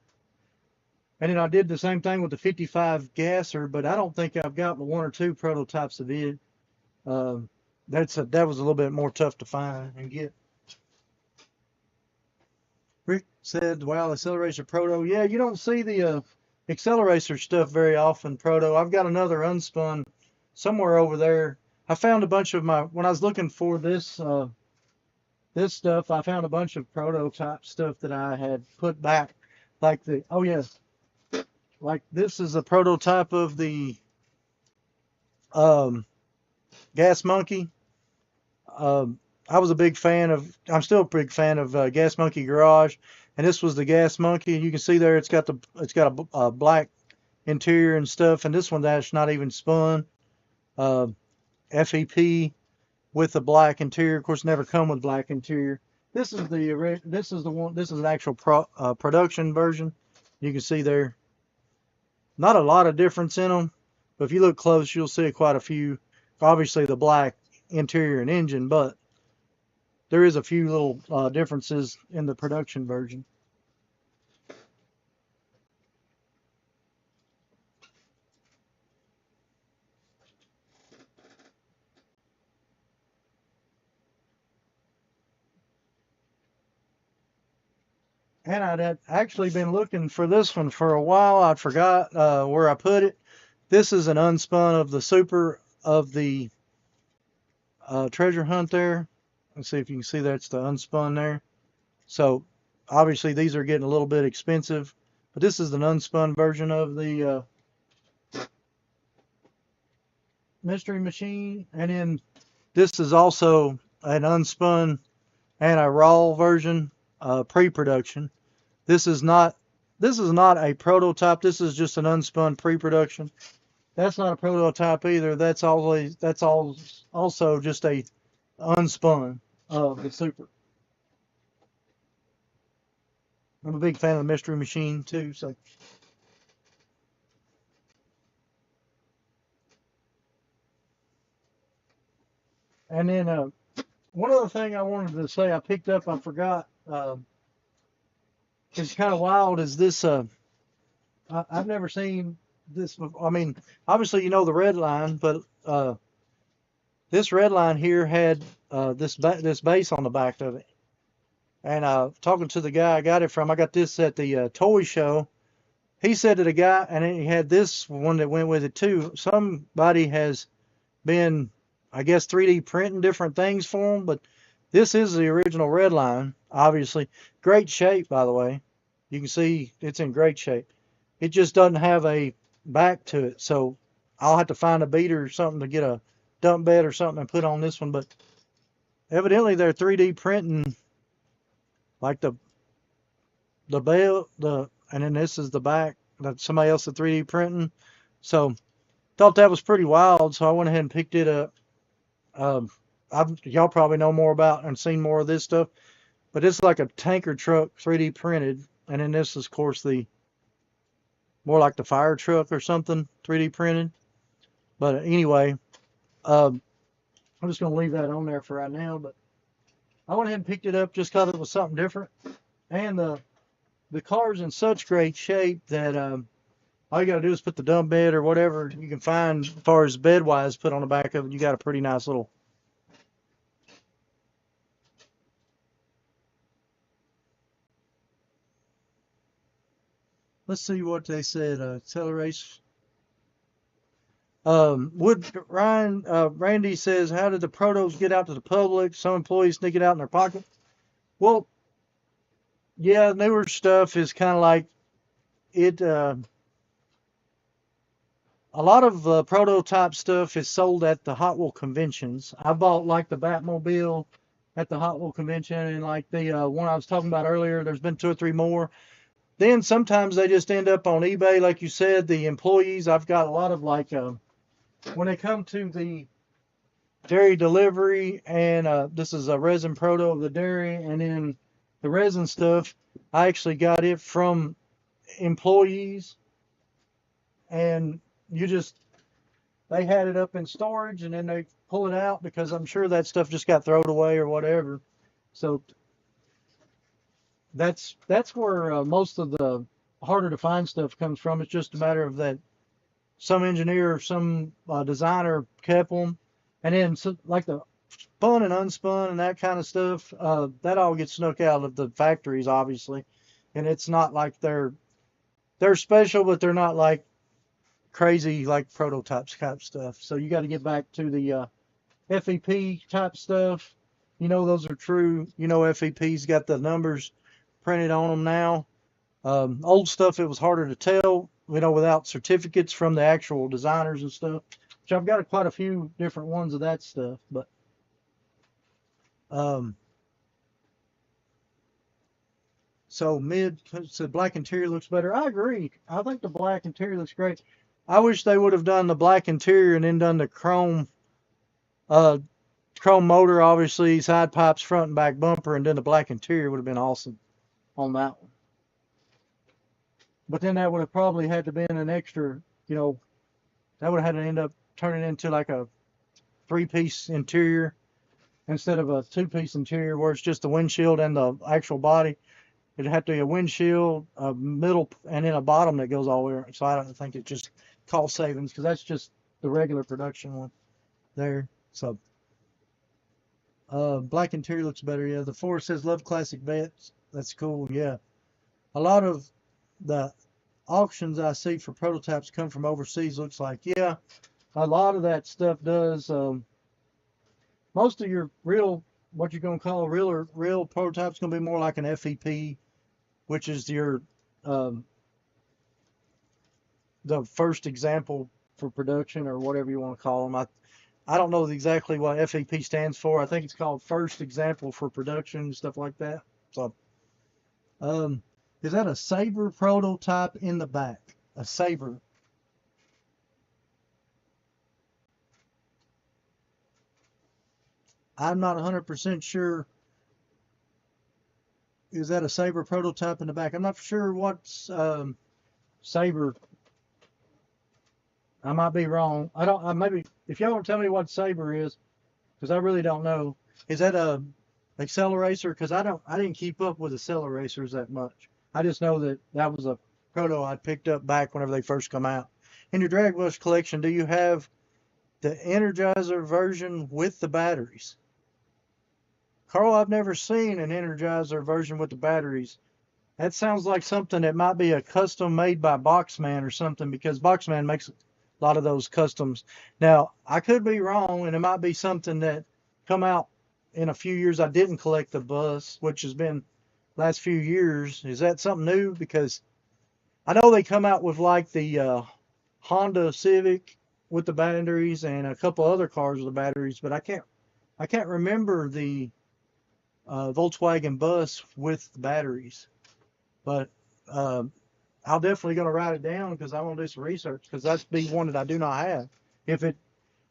And then I did the same thing with the 55 Gasser, but I don't think I've got one or two prototypes of it. That was a little bit more tough to find and get. Rick said, "Wow, Accelerator Proto." Yeah, you don't see the Accelerator stuff very often, Proto. I've got another unspun somewhere over there. I found a bunch of when I was looking for this stuff, I found a bunch of prototype stuff that I had put back. Like oh yes, like this is a prototype of the Gas Monkey. I was a big fan of, I'm still a big fan of Gas Monkey Garage, and this was the Gas Monkey. You can see there it's got a black interior and stuff, and this one that's not even spun. FEP with the black interior. Of course, never come with black interior. This is an actual production version. You can see there, not a lot of difference in them, but if you look close, you'll see quite a few. Obviously, the black interior and engine, but there is a few little differences in the production version. And I'd actually been looking for this one for a while. I forgot where I put it. This is an unspun of the Super of the Treasure Hunt there. Let's see if you can see that's the unspun there. So obviously these are getting a little bit expensive, but this is an unspun version of the Mystery Machine. And then this is also an unspun and a raw version, pre-production. This is not a prototype. This is just an unspun pre-production. That's not a prototype either. That's also just a unspun of the Super. I'm a big fan of the Mystery Machine too. So, and then one other thing I wanted to say I picked up, I forgot. It's kind of wild. Is this? I've never seen this before. I mean, obviously you know the red line, but this red line here had this base on the back of it. And talking to the guy I got it from, I got this at the toy show. He said that a guy, and he had this one that went with it too. Somebody has been, I guess, 3D printing different things for them, but this is the original red line, obviously. Great shape, by the way. You can see it's in great shape. It just doesn't have a back to it, so I'll have to find a beater or something to get a dump bed or something and put on this one. But evidently they're 3D printing like the bell, and then this is the back that somebody else is 3D printing. So thought that was pretty wild, so I went ahead and picked it up. Y'all probably know more about and seen more of this stuff, but it's like a tanker truck 3D printed, and then this is of course the more like the fire truck or something 3D printed. But anyway, I'm just gonna leave that on there for right now. But I went ahead and picked it up just because it was something different, and the car's in such great shape that all you got to do is put the dump bed or whatever you can find as far as bed wise put on the back of it. You got a pretty nice little. Let's see what they said. Acceleration. Randy says, how did the protos get out to the public? Some employees sneak it out in their pocket. Well, yeah, newer stuff is kind of like it. A lot of prototype stuff is sold at the Hot Wheel conventions. I bought like the Batmobile at the Hot Wheel convention, and like the one I was talking about earlier. There's been two or three more. Then sometimes they just end up on eBay, like you said. The employees, I've got a lot of like when they come to the dairy delivery, and this is a resin proto of the dairy, and then the resin stuff. I actually got it from employees, and you just they had it up in storage and then they pull it out because I'm sure that stuff just got thrown away or whatever. So that's where most of the harder to find stuff comes from. It's just a matter of that some engineer or some designer kept them, and then so, like the spun and unspun and that kind of stuff, that all gets snuck out of the factories, obviously, and it's not like they're special, but they're not like crazy like prototypes type stuff. So you got to get back to the FEP type stuff. You know those are true. You know FEP's got the numbers printed on them now. Old stuff it was harder to tell. You know without certificates from the actual designers and stuff. Which I've got quite a few different ones of that stuff. But um, so mid said black interior looks better. I agree. I think the black interior looks great. I wish they would have done the black interior and then done the uh, chrome motor, obviously, side pipes, front and back bumper, and then the black interior would have been awesome on that one. But then that would have probably had to been an extra, you know, that would have had to end up turning into like a three-piece interior instead of a two-piece interior where it's just the windshield and the actual body. It'd have to be a windshield, a middle, and then a bottom that goes all the way around. So I don't think it just cost savings because that's just the regular production one there. So black interior looks better. Yeah, the Forest says love classic vets. That's cool. Yeah, a lot of the auctions I see for prototypes come from overseas. Looks like yeah, a lot of that stuff does. Most of your real, what you're gonna call real prototypes, gonna be more like an FEP, which is your um, the first example for production or whatever you want to call them. I don't know exactly what FEP stands for. I think it's called First Example for Production, stuff like that. So, um, is that a Saber prototype in the back? A Saber. I'm not 100% sure. Is that a Saber prototype in the back? I'm not sure what's Saber. I might be wrong. I don't. Maybe if y'all want to tell me what Saber is, because I really don't know. Is that a accelerator? Because I didn't keep up with acceleracers that much. I just know that that was a proto I picked up back whenever they first come out. In your drag bus collection, do you have the Energizer version with the batteries? Carl, I've never seen an Energizer version with the batteries. That sounds like something that might be a custom made by Boxman or something, because Boxman makes a lot of those customs. Now, I could be wrong, and it might be something that come out in a few years. I didn't collect the bus, which has been last few years. Is that something new? Because I know they come out with like the Honda Civic with the batteries and a couple other cars with the batteries, but I can't remember the Volkswagen bus with the batteries. But I'll definitely gonna write it down because I want to do some research, because that's be one that I do not have. If it,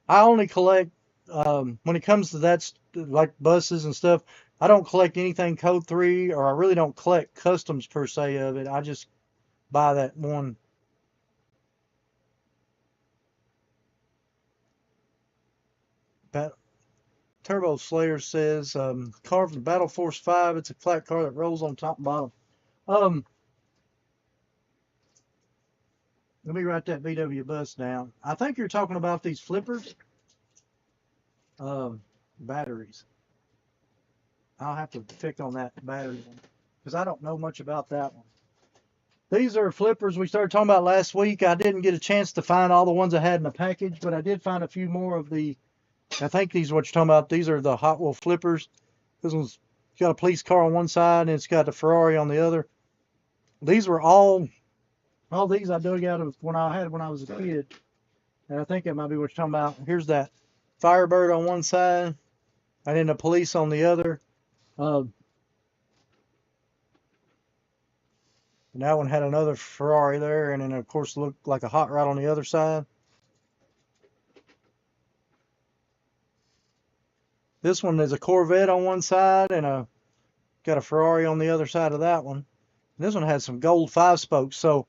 I only collect when it comes to that, like buses and stuff. I don't collect anything Code 3, or I really don't collect customs per se of it. I just buy that one. Turbo Slayer says, car from Battle Force 5. It's a flat car that rolls on top and bottom. Um, Let me write that VW bus down. I think you're talking about these flippers. Batteries. I'll have to pick on that battery one, because I don't know much about that one. These are flippers we started talking about last week. I didn't get a chance to find all the ones I had in the package, but I did find a few more of the, I think these are what you're talking about. These are the Hot Wheel flippers. This one's got a police car on one side and it's got a Ferrari on the other. These were all these I dug out of when I was a kid. And I think that might be what you're talking about. Here's that Firebird on one side and then the police on the other. And that one had another Ferrari there, and then of course looked like a hot rod on the other side. This one is a Corvette on one side and got a Ferrari on the other side of that one. And this one has some gold 5-spokes. So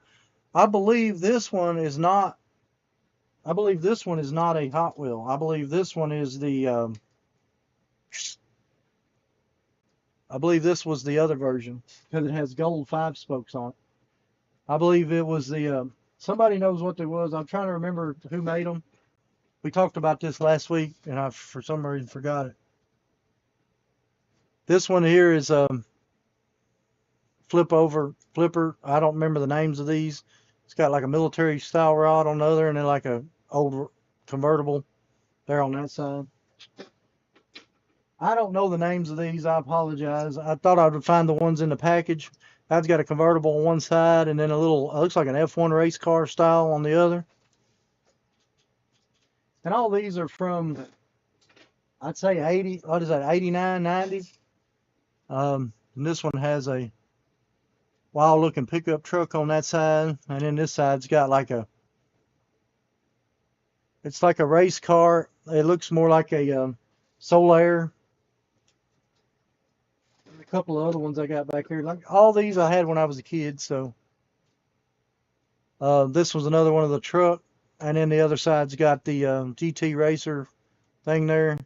I believe this one is not. I believe this one is not a Hot Wheel. I believe this one is the. I believe this was the other version because it has gold 5-spokes on it. I believe it was the. Somebody knows what they was. I'm trying to remember who made them. We talked about this last week, and I for some reason forgot it. This one here is flipper. I don't remember the names of these. It's got like a military style rod on the other, and then like a old convertible there on that side. I don't know the names of these. I apologize. I thought I would find the ones in the package. That's got a convertible on one side and then a little, looks like an F1 race car style on the other. And all these are from, I'd say 80, what is that, 89, 90? And this one has a wild looking pickup truck on that side. And then this side's got like it's like a race car. It looks more like a Solaire. A couple of other ones I got back here. Like all these I had when I was a kid. So this was another one of the truck. And then the other side's got the GT Racer thing there.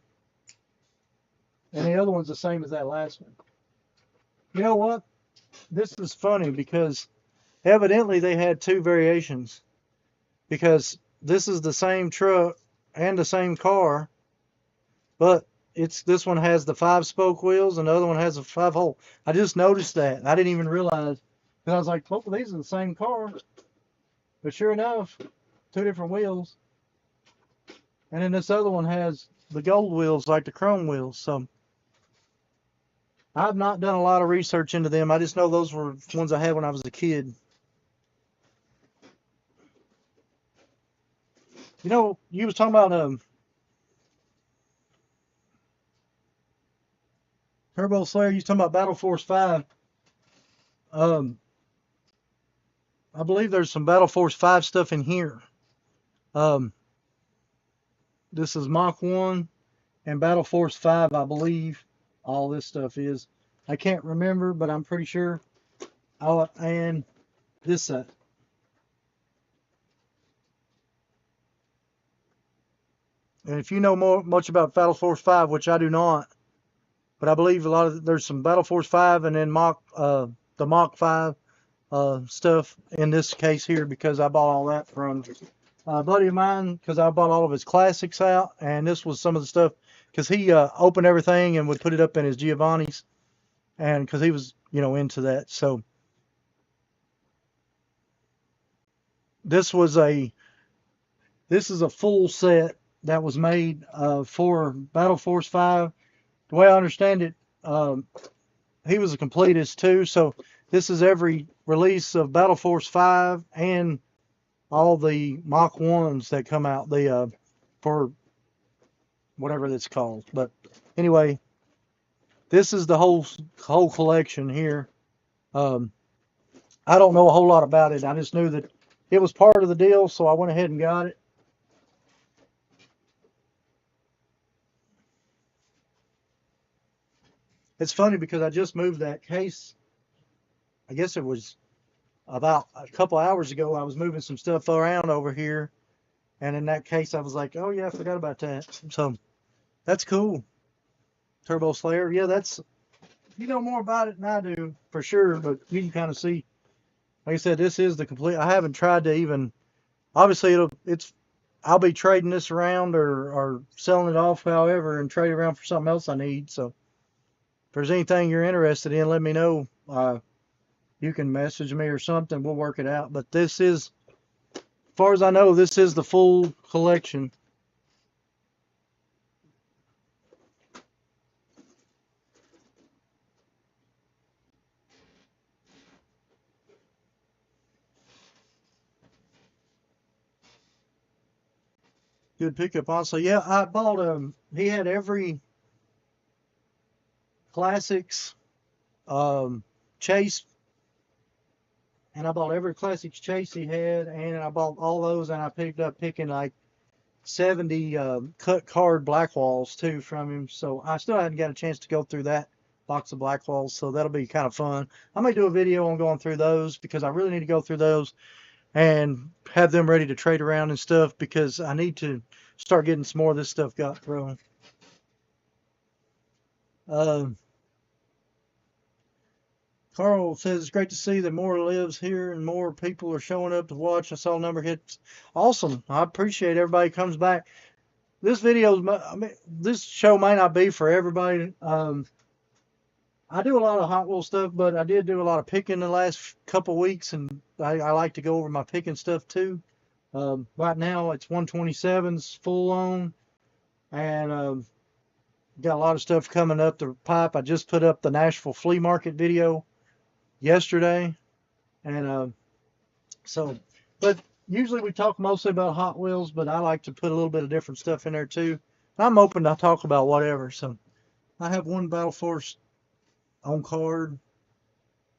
And the other one's the same as that last one. You know what? This is funny because evidently they had two variations. Because this is the same truck and the same car, but this one has the 5-spoke wheels and the other one has a 5-hole. I just noticed that. I didn't even realize. And I was like, both of these are the same car. But sure enough, two different wheels. And then this other one has the gold wheels like the chrome wheels. So I've not done a lot of research into them. I just know those were ones I had when I was a kid. You know, you was talking about Turbo Slayer, you talking about Battle Force 5. Um, I believe there's some Battle Force 5 stuff in here. Um, this is Mach 1 and Battle Force 5, I believe. All this stuff is. I can't remember, but I'm pretty sure. Oh, and this set. And if you know much about Battle Force 5, which I do not, but I believe there's some Battle Force 5 and then the Mach 5 stuff in this case here, because I bought all that from a buddy of mine, because I bought all of his classics out, and this was some of the stuff because he opened everything and would put it up in his Giovanni's, and because he was into that. So this is a full set that was made for Battle Force 5. The way I understand it, he was a completist too, so this is every release of Battle Force 5 and all the Mach 1s that come out, for whatever that's called. But anyway, this is the whole collection here. I don't know a whole lot about it. I just knew that it was part of the deal, so I went ahead and got it. It's funny because I just moved that case. I guess it was about a couple hours ago. I was moving some stuff around over here, and in that case, I was like, "Oh yeah, I forgot about that." So that's cool. Turbo Slayer. Yeah, that's you know more about it than I do for sure, but you can kind of see. Like I said, this is the complete. I haven't tried to even. Obviously, I'll be trading this around or selling it off, however, and trade it around for something else I need. So if there's anything you're interested in, let me know. You can message me or something. We'll work it out. But this is, as far as I know, this is the full collection. Good pickup, honestly. Yeah, I bought he had every classics chase, and I bought every classics chase he had, and I bought all those, and I picked up picking like 70 cut card black walls too from him. So I still hadn't got a chance to go through that box of black walls, so that'll be kind of fun. I may do a video on going through those because I really need to go through those and have them ready to trade around and stuff, because I need to start getting some more of this stuff got thrown. Carl says it's great to see that more lives here and more people are showing up to watch. I saw a number hits. Awesome. I appreciate everybody comes back. This this show may not be for everybody. I do a lot of Hot Wheels stuff, but I did do a lot of picking the last couple weeks, and I like to go over my picking stuff too. Right now it's 127s full on, and got a lot of stuff coming up the pipe. I just put up the Nashville Flea Market video yesterday, and but usually we talk mostly about Hot Wheels, but I like to put a little bit of different stuff in there too. I'm open to talk about whatever. So I have one Battle Force on card.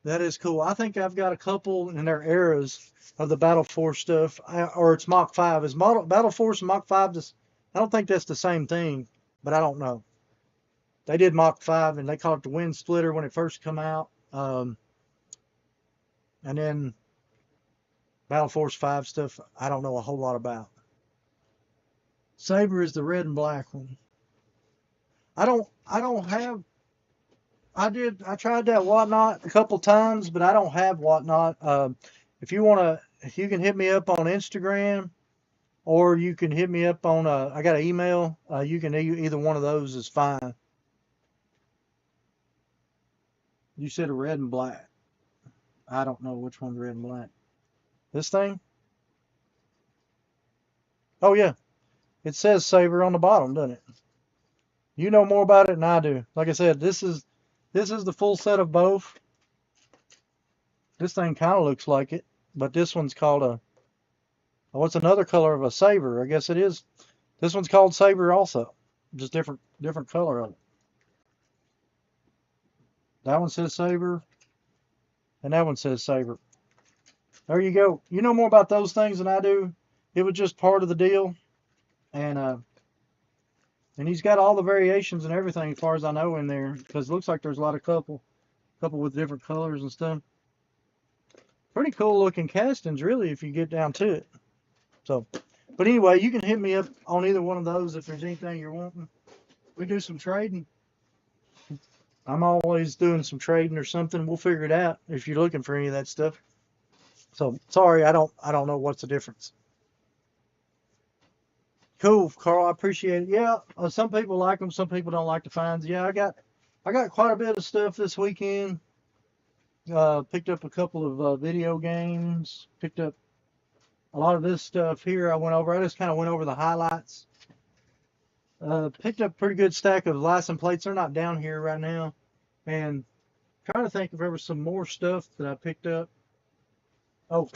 That is cool. I think I've got a couple in their eras of the Battle Force stuff, or it's Mach 5. Is Battle Force and Mach 5 just, I don't think that's the same thing, but I don't know. They did Mach 5 and they called it the Wind Splitter when it first come out. And then Battle Force 5 stuff, I don't know a whole lot about. Saber is the red and black one. I don't have, I tried that Whatnot a couple times, but I don't have Whatnot. If you can hit me up on Instagram, or you can hit me up on, I got an email. You can either one of those is fine. You said a red and black. I don't know which one's red and black. This thing? Oh yeah, it says Saber on the bottom, doesn't it? You know more about it than I do. Like I said, this is the full set of both. This thing kind of looks like it, but this one's called oh, it's another color of a Saber. I guess it is. This one's called Saber also, just different color of it. That one says Saber, and that one says Saber. There you go. You know more about those things than I do. It was just part of the deal, and he's got all the variations and everything as far as I know in there, because it looks like there's a lot of couple with different colors and stuff. Pretty cool looking castings, really, if you get down to it. So, but anyway, you can hit me up on either one of those if there's anything you're wanting. We do some trading. I'm always doing some trading or something. We'll figure it out if you're looking for any of that stuff. So sorry, I don't know what's the difference. Cool, Carl. I appreciate it. Yeah, some people like them. Some people don't like the finds. Yeah, I got quite a bit of stuff this weekend. Picked up a couple of video games. Picked up a lot of this stuff here. I just kind of went over the highlights. Picked up a pretty good stack of license plates. They're not down here right now. And trying to think if there was some more stuff that I picked up. Oh,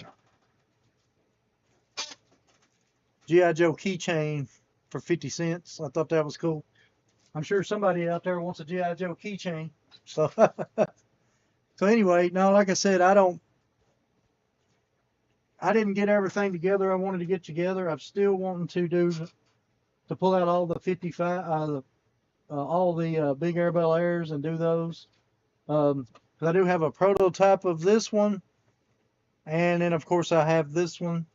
G.I. Joe keychain for 50 cents. I thought that was cool. I'm sure somebody out there wants a G.I. Joe keychain. So, so anyway, no, like I said, I didn't get everything together I wanted to get together. I'm still wanting to pull out all the 55, all the Big Air Bel Airs and do those. Because I do have a prototype of this one, and then of course I have this one,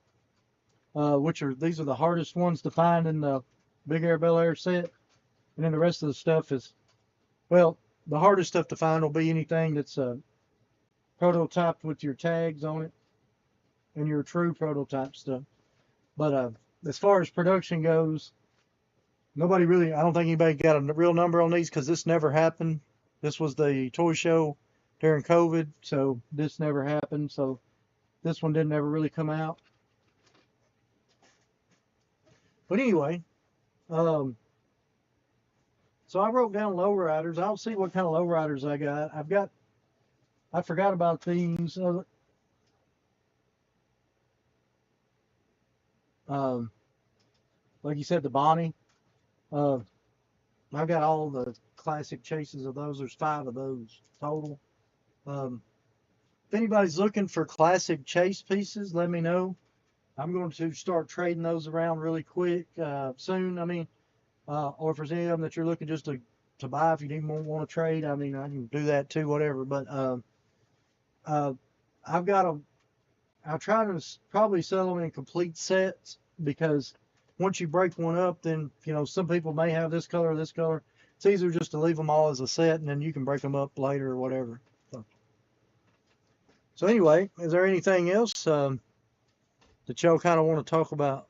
these are the hardest ones to find in the Big Air Bel Air set, and then the rest of the stuff is, well, the hardest stuff to find will be anything that's prototyped with your tags on it and your true prototype stuff. But as far as production goes, I don't think anybody got a real number on these because this never happened. This was the toy show during COVID, so this never happened. So this one didn't ever really come out. But anyway, so I wrote down lowriders. I'll see what kind of lowriders I got. I forgot about these. Like you said, the Bonnie. I've got all the classic chases of those. There's 5 of those total. If anybody's looking for classic chase pieces, let me know. I'm going to start trading those around really quick soon. I mean, or if there's any of them that you're looking just to buy, if you didn't want to trade, I mean, I can do that too, whatever. But I'll try to probably sell them in complete sets, because once you break one up, then, some people may have this color or this color. It's easier just to leave them all as a set, and then you can break them up later or whatever. So anyway, is there anything else that y'all kind of want to talk about?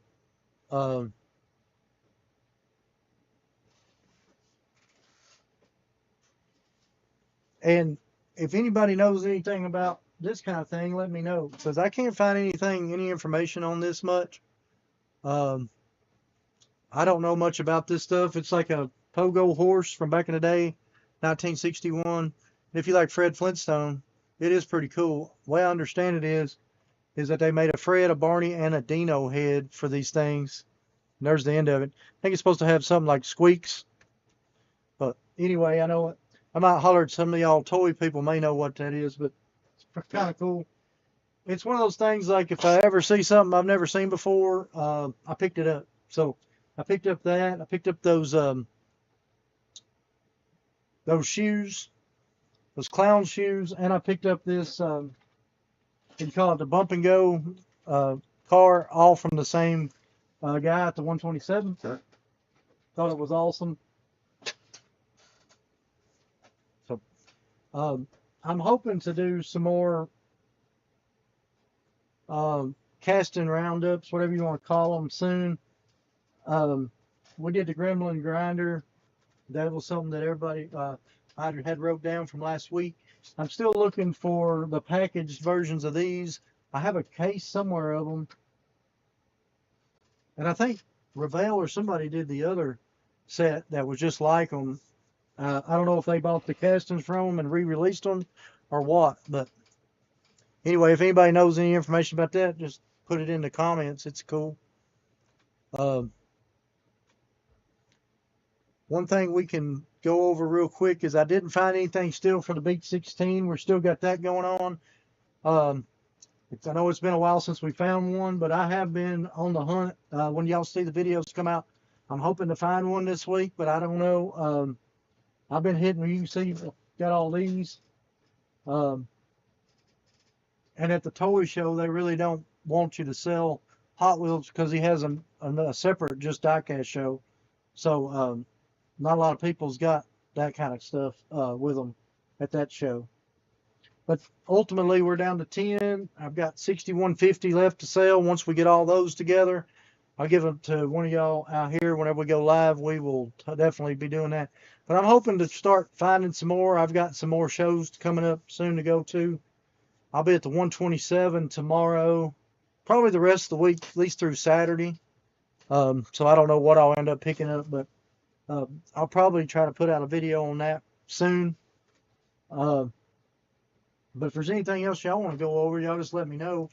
And if anybody knows anything about this kind of thing, let me know, because I can't find any information on this much. I don't know much about this stuff. It's like a pogo horse from back in the day, 1961. If you like Fred Flintstone, it is pretty cool. The way I understand it is that they made a Fred, a Barney, and a Dino head for these things. And there's the end of it. I think it's supposed to have something like squeaks. But anyway, I might holler at some of y'all toy people may know what that is, but it's kind of cool. It's one of those things, like if I ever see something I've never seen before, I picked it up. So I picked up that. I picked up those shoes, those clown shoes, and I picked up this, you call it the bump and go car, all from the same guy at the 127. Sure. Thought it was awesome. So I'm hoping to do some more casting roundups, whatever you want to call them, soon. We did the Gremlin grinder. That was something that everybody I had wrote down from last week. I'm still looking for the packaged versions of these. I have a case somewhere of them, and I think Revell or somebody did the other set that was just like them. I don't know if they bought the castings from them and re-released them or what, but anyway, if anybody knows any information about that, just put it in the comments. It's cool. One thing we can go over real quick is I didn't find anything still for the Beat 16. We're still got that going on. I know it's been a while since we found one, but I have been on the hunt. When y'all see the videos come out, I'm hoping to find one this week, but I don't know. I've been hitting, you can see, got all these. Um, and at the toy show, they really don't want you to sell Hot Wheels because he has a separate just diecast show. So not a lot of people's got that kind of stuff with them at that show. But ultimately, we're down to 10. I've got 6150 left to sell. Once we get all those together, I'll give them to one of y'all out here. Whenever we go live, we will definitely be doing that. But I'm hoping to start finding some more. I've got some more shows coming up soon to go to. I'll be at the 127 tomorrow, probably the rest of the week, at least through Saturday. So I don't know what I'll end up picking up, but I'll probably try to put out a video on that soon. But if there's anything else y'all want to go over, y'all just let me know.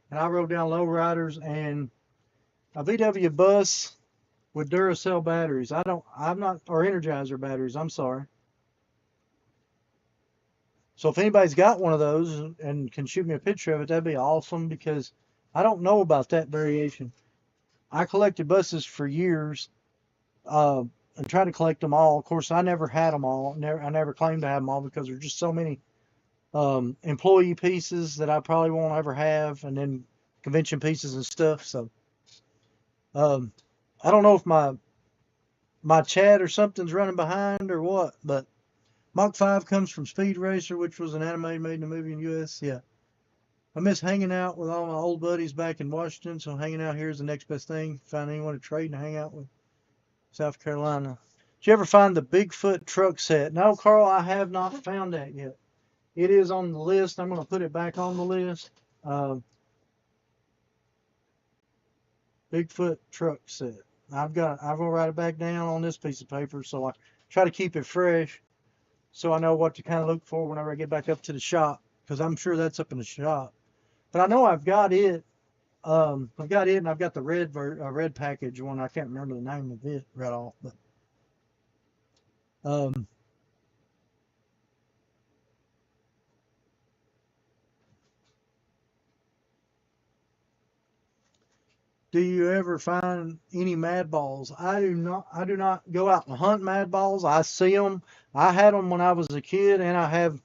And I wrote down lowriders and a VW bus with Duracell batteries. Or Energizer batteries, I'm sorry. So if anybody's got one of those and can shoot me a picture of it, that'd be awesome because I don't know about that variation. I collected buses for years and tried to collect them all. Of course, I never had them all. I never claimed to have them all because there's just so many employee pieces that I probably won't ever have, and then convention pieces and stuff. So I don't know if my chat or something's running behind or what, but Mach 5 comes from Speed Racer, which was an anime made in a movie in the U.S. Yeah. I miss hanging out with all my old buddies back in Washington, so hanging out here is the next best thing. Find anyone to trade and hang out with. South Carolina. Did you ever find the Bigfoot truck set? No, Carl, I have not found that yet. It is on the list. I'm going to put it back on the list. Bigfoot truck set. I'm going to write it back down on this piece of paper, so I try to keep it fresh so I know what to kind of look for whenever I get back up to the shop, because I'm sure that's up in the shop. But I know I've got it. I've got it, and I've got the red package one. I can't remember the name of it right off, but do you ever find any mad balls? I do not. I do not go out and hunt mad balls. I see them. I had them when I was a kid, and I have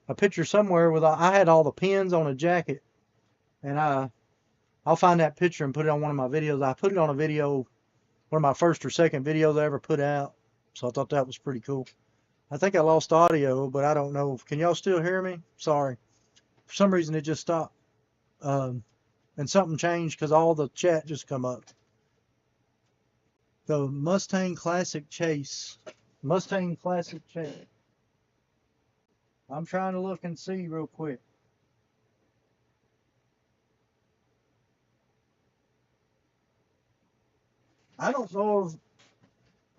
a picture somewhere with I had all the pins on a jacket, and I'll find that picture and put it on one of my videos. I put it on a video, one of my first or second videos I ever put out. So I thought that was pretty cool. I think I lost audio, but I don't know. Can y'all still hear me? Sorry. For some reason it just stopped. And something changed because all the chat just come up. The Mustang Classic Chase. Mustang Classic Chase. I'm trying to look and see real quick. I don't know of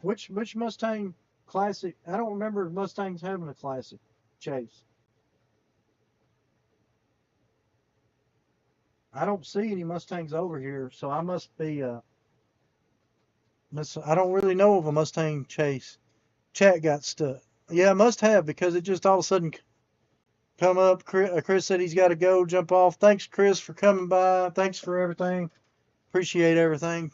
which Mustang Classic. I don't remember Mustangs having a Classic Chase. I don't see any Mustangs over here, so I must be I don't really know of a Mustang Chase. Chat got stuck. Yeah, I must have because it just all of a sudden come up. Chris said he's got to go, jump off. Thanks, Chris, for coming by. Thanks for everything. Appreciate everything.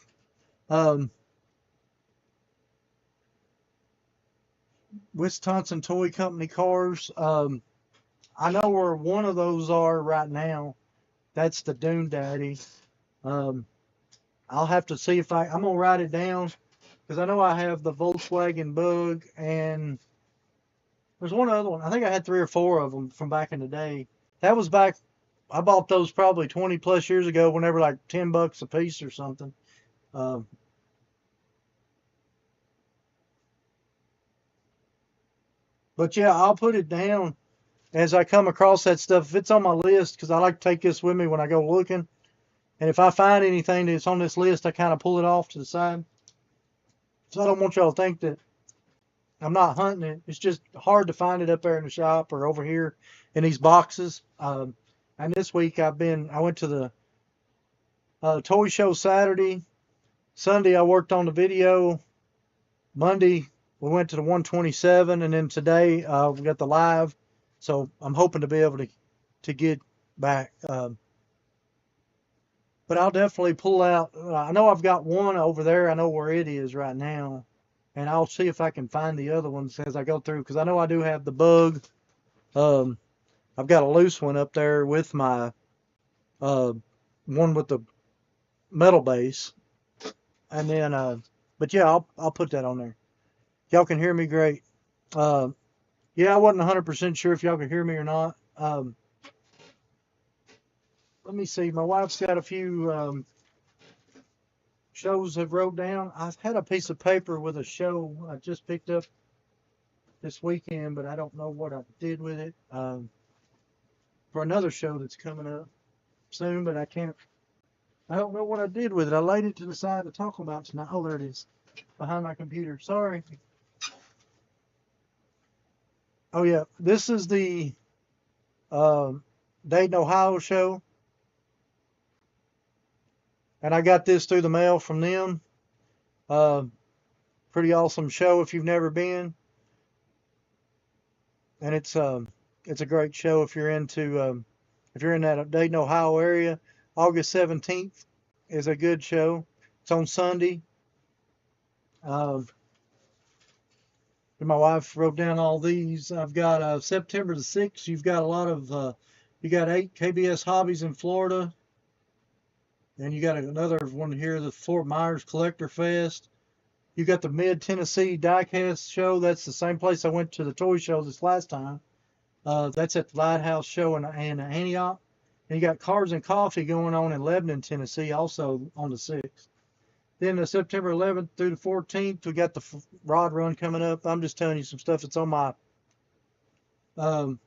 Wisconsin Toy Company cars. I know where one of those are right now. That's the Dune Daddy. I'll have to see if I'm gonna write it down because I know I have the Volkswagen Bug and there's one other one. I think I had 3 or 4 of them from back in the day. That was back. I bought those probably 20 plus years ago when they were like $10 a piece or something. But yeah, I'll put it down as I come across that stuff. If it's on my list, because I like to take this with me when I go looking. And if I find anything that's on this list, I kind of pull it off to the side. So I don't want y'all to think that I'm not hunting it. It's just hard to find it up there in the shop or over here in these boxes. And this week I went to the toy show Saturday. Sunday I worked on the video. Monday we went to the 127, and then today we got the live. So I'm hoping to be able to get back. But I'll definitely pull out. I know I've got one over there. I know where it is right now, and I'll see if I can find the other ones as I go through. Because I know I do have the bug. Um, I've got a loose one up there with my uh, one with the metal base, and then but yeah, I'll put that on there. Y'all can hear me great. Uh, yeah, I wasn't 100% sure if y'all could hear me or not. Let me see. My wife's got a few shows I've wrote down. I've had a piece of paper with a show I just picked up this weekend, but I don't know what I did with it for another show that's coming up soon, but I can't. I don't know what I did with it. I laid it to the side to talk about tonight. Oh, there it is, behind my computer. Sorry. Oh yeah, this is the Dayton, Ohio show, and I got this through the mail from them. Uh, Pretty awesome show if you've never been, and it's a great show if you're in that Dayton, Ohio area. August 17th is a good show. It's on Sunday. Uh, my wife wrote down all these. I've got September the 6th. You've got a lot of you got 8 KBS hobbies in Florida, and you got another one here, the Fort Myers Collector Fest. You got the Mid Tennessee Diecast show. That's the same place I went to the toy show this last time. That's at the Lighthouse Show in Antioch. And you got Cars and Coffee going on in Lebanon, Tennessee, also on the 6th. Then September 11th through the 14th, we got the Rod Run coming up. I'm just telling you some stuff that's on my um,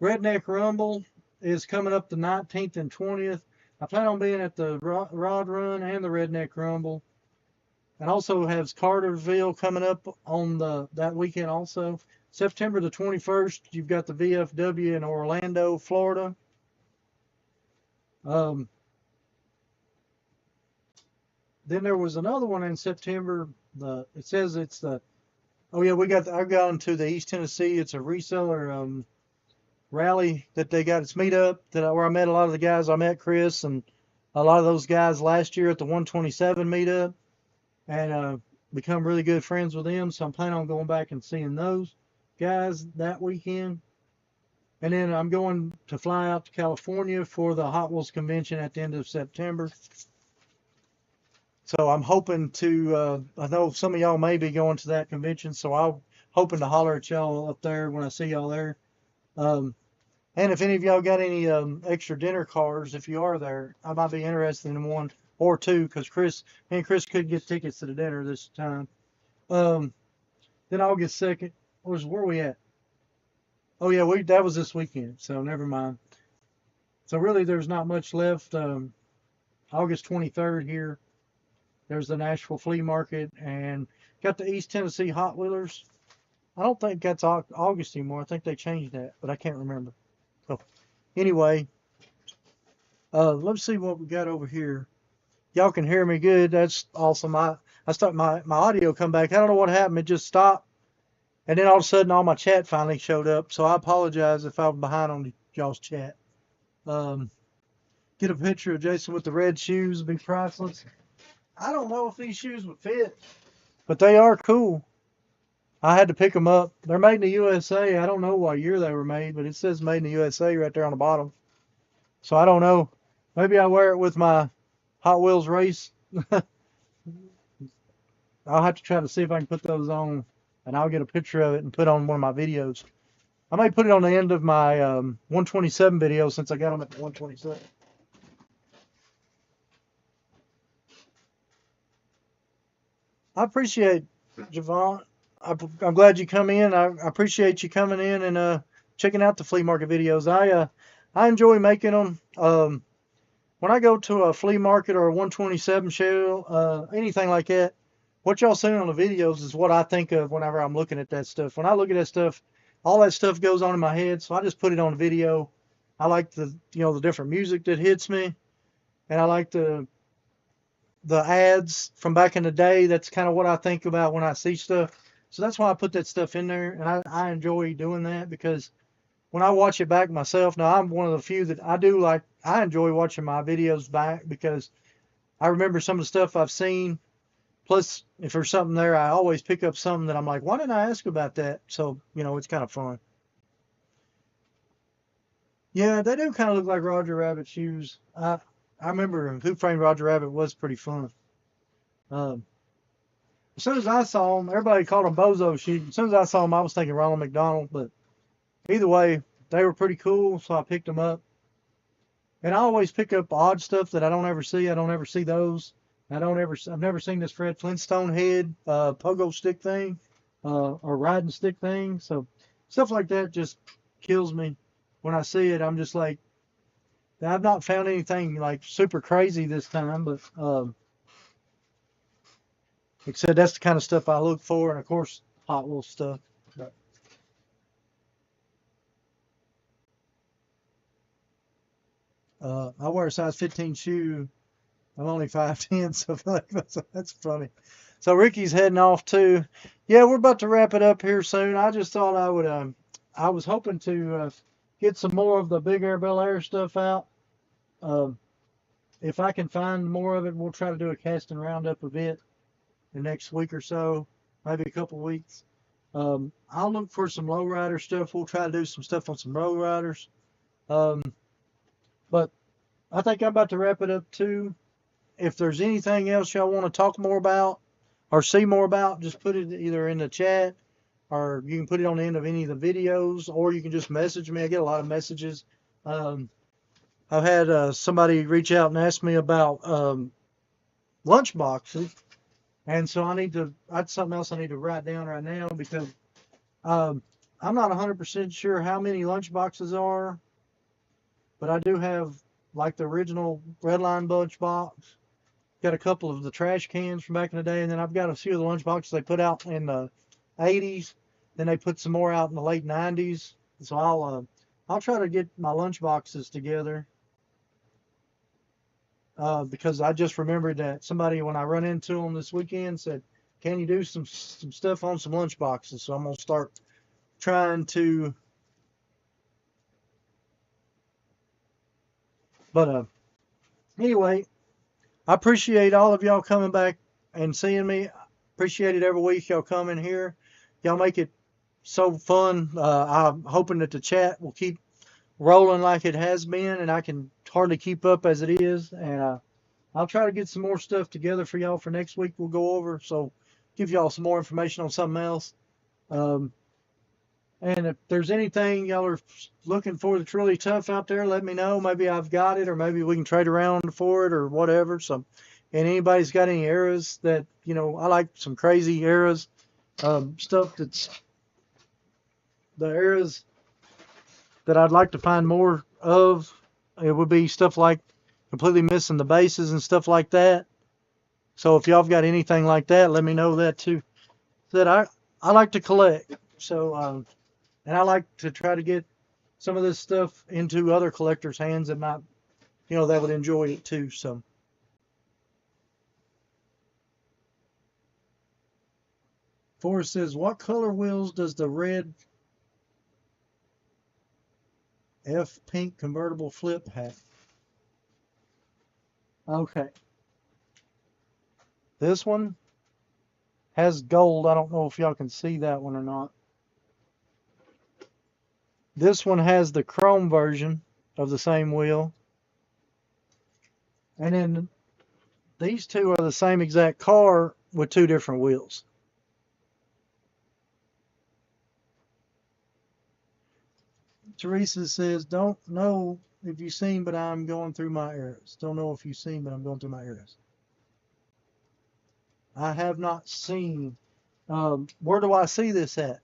Redneck Rumble is coming up the 19th and 20th. I plan on being at the Rod Run and the Redneck Rumble. And also has Carterville coming up on that weekend also. September the 21st, you've got the VFW in Orlando, Florida. Then there was another one in September. It says it's the oh yeah, I've gone to the East Tennessee. It's a reseller rally that they got. It's meetup where I met a lot of the guys. I met Chris and a lot of those guys last year at the 127 meetup, and become really good friends with them. So I'm planning on going back and seeing those guys that weekend. And then I'm going to fly out to California for the Hot Wheels convention at the end of September. So I'm hoping to, I know some of y'all may be going to that convention, so I'm hoping to holler at y'all up there when I see y'all there. And if any of y'all got any extra dinner cards, if you are there, I might be interested in one or two, because me and Chris could get tickets to the dinner this time. Then August 2nd, where we at? Oh yeah, that was this weekend, so never mind. So really, there's not much left. August 23rd here, there's the Nashville Flea Market, and got the East Tennessee Hot Wheelers. I don't think that's August anymore. I think they changed that, but I can't remember. So anyway, let's see what we got over here. Y'all can hear me good. That's awesome. I stopped my audio come back. I don't know what happened. It just stopped. And then all of a sudden, all my chat finally showed up. So I apologize if I was behind on y'all's chat. Get a picture of Jason with the red shoes would be priceless. I don't know if these shoes would fit, but they are cool. I had to pick them up. They're made in the USA. I don't know what year they were made, but it says made in the USA right there on the bottom. So I don't know. Maybe I wear it with my Hot Wheels race. I'll have to try to see if I can put those on, and I'll get a picture of it and put on one of my videos. I might put it on the end of my 127 video since I got them at the 127. I appreciate Javon. I'm glad you come in. I appreciate you coming in and checking out the flea market videos. I enjoy making them. When I go to a flea market or a 127 show, anything like that, what y'all see on the videos is what I think of whenever I'm looking at that stuff. When I look at that stuff, all that stuff goes on in my head, so I just put it on video. I like the different music that hits me, and I like the the ads from back in the day. That's kind of what I think about when I see stuff. So that's why I put that stuff in there, and I enjoy doing that because when I watch it back myself, now I'm one of the few that I do like. I enjoy watching my videos back because I remember some of the stuff I've seen. Plus, if there's something there, I always pick up something that I'm like, why didn't I ask about that? So, it's kind of fun. Yeah, they do kind of look like Roger Rabbit shoes. I remember Who Framed Roger Rabbit was pretty fun. Um, as soon as I saw them, everybody called them bozo shoes. As soon as I saw them, I was thinking Ronald McDonald. But either way, they were pretty cool, so I picked them up. And I always pick up odd stuff that I don't ever see. I don't ever see those. I've never seen this Fred Flintstone head, pogo stick thing, or riding stick thing. So stuff like that just kills me when I see it. I'm just like, I've not found anything like super crazy this time, but like I said, that's the kind of stuff I look for, and of course, Hot Wheels stuff. But, I wear a size 15 shoe. I'm only 5'10", so I feel like that's funny. So Ricky's heading off too. Yeah, we're about to wrap it up here soon. I just thought I would. I was hoping to get some more of the Big Air Bel Air stuff out. Um, if I can find more of it, we'll try to do a casting roundup of it the next week or so, maybe a couple weeks. I'll look for some lowrider stuff. We'll try to do some stuff on some lowriders. Um, but I think I'm about to wrap it up too. If there's anything else y'all want to talk more about or see more about, just put it either in the chat or you can put it on the end of any of the videos, or you can just message me. I get a lot of messages. Um, I've had somebody reach out and ask me about lunch boxes, and so that's something else I need to write down right now because um, I'm not 100% sure how many lunch boxes are, but I do have like the original Redline lunch box. Got a couple of the trash cans from back in the day, and then I've got a few of the lunch boxes they put out in the 80s. Then they put some more out in the late 90s. So I'll try to get my lunch boxes together because I just remembered that somebody when I run into them this weekend said, "Can you do some stuff on some lunch boxes?" So I'm gonna start trying to. But anyway, I appreciate all of y'all coming back and seeing me. Appreciate it every week y'all come in here. Y'all make it so fun. I'm hoping that the chat will keep rolling like it has been, and I can hardly keep up as it is. And I'll try to get some more stuff together for y'all for next week. We'll go over, so give y'all some more information on something else. Um, and if there's anything y'all are looking for that's really tough out there, let me know. Maybe I've got it, or maybe we can trade around for it, or whatever. So, and anybody's got any eras that I like some crazy eras, stuff that's the eras that I'd like to find more of. It would be stuff like completely missing the bases and stuff like that. So if y'all have got anything like that, let me know that too. That I like to collect. So and I like to try to get some of this stuff into other collectors' hands that might, that would enjoy it too. So Forrest says, what color wheels does the red F pink convertible flip have? Okay. This one has gold. I don't know if y'all can see that one or not. This one has the chrome version of the same wheel. And then these two are the same exact car with two different wheels. Teresa says, don't know if you've seen, but I'm going through my eras. Don't know if you've seen, but I'm going through my eras. I have not seen. Where do I see this at?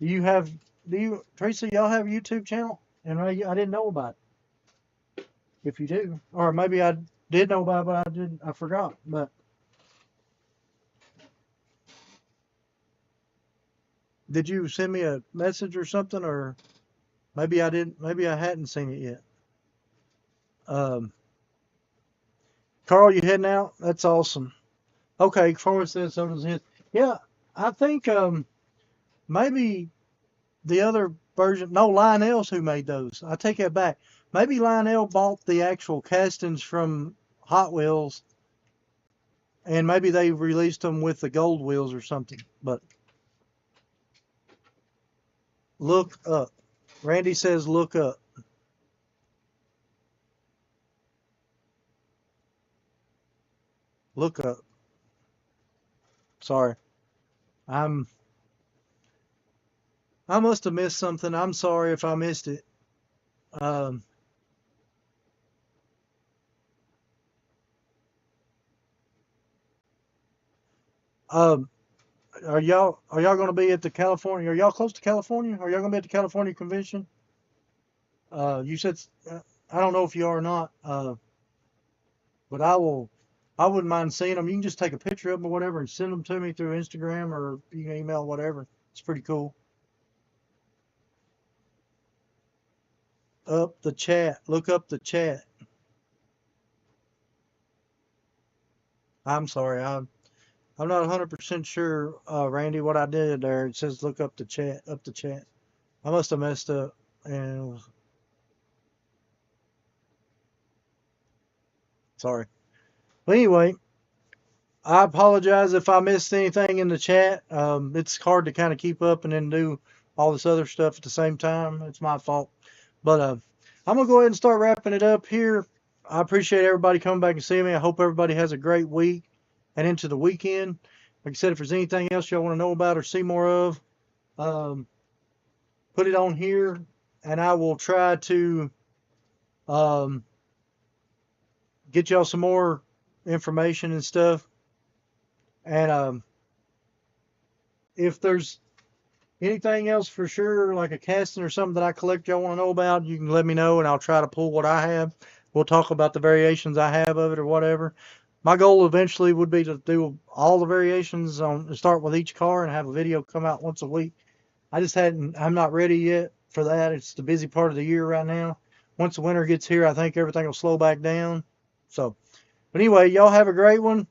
Teresa, y'all have a YouTube channel? And I didn't know about it. If you do, or maybe I did know about it, but I forgot. But did you send me a message or something, or maybe I didn't? Maybe I hadn't seen it yet. Um, Carl, you heading out? That's awesome. Okay, Forrest says so does his. Yeah, I think maybe the other version. No, Lionel's who made those. I take that back. Maybe Lionel bought the actual castings from Hot Wheels, and maybe they released them with the gold wheels or something. But look up. Randy says look up. Look up. Sorry. I'm I must have missed something. I'm sorry if I missed it. Um, um, are y'all going to be at the California? Are y'all close to California? Are y'all going to be at the California convention? You said I don't know if you are or not. But I will. I wouldn't mind seeing them. You can just take a picture of them or whatever and send them to me through Instagram or you can email whatever. It's pretty cool. Up the chat. Look up the chat. I'm sorry. I'm not 100% sure, Randy, what I did there. It says look up the chat. Up the chat. I must have messed up. And sorry. But anyway, I apologize if I missed anything in the chat. It's hard to kind of keep up and then do all this other stuff at the same time. It's my fault. But I'm going to go ahead and start wrapping it up here. I appreciate everybody coming back and seeing me. I hope everybody has a great week and into the weekend. Like I said, if there's anything else y'all want to know about or see more of, um, put it on here and I will try to um, get y'all some more information and stuff. And if there's anything else for sure, like a casting or something that I collect y'all want to know about, you can let me know and I'll try to pull what I have. We'll talk about the variations I have of it or whatever. My goal eventually would be to do all the variations on start with each car and have a video come out once a week. I'm not ready yet for that. It's the busy part of the year right now. Once the winter gets here, I think everything will slow back down. So, but anyway, y'all have a great one.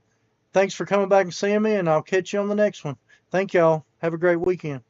Thanks for coming back and seeing me, and I'll catch you on the next one. Thank y'all. Have a great weekend.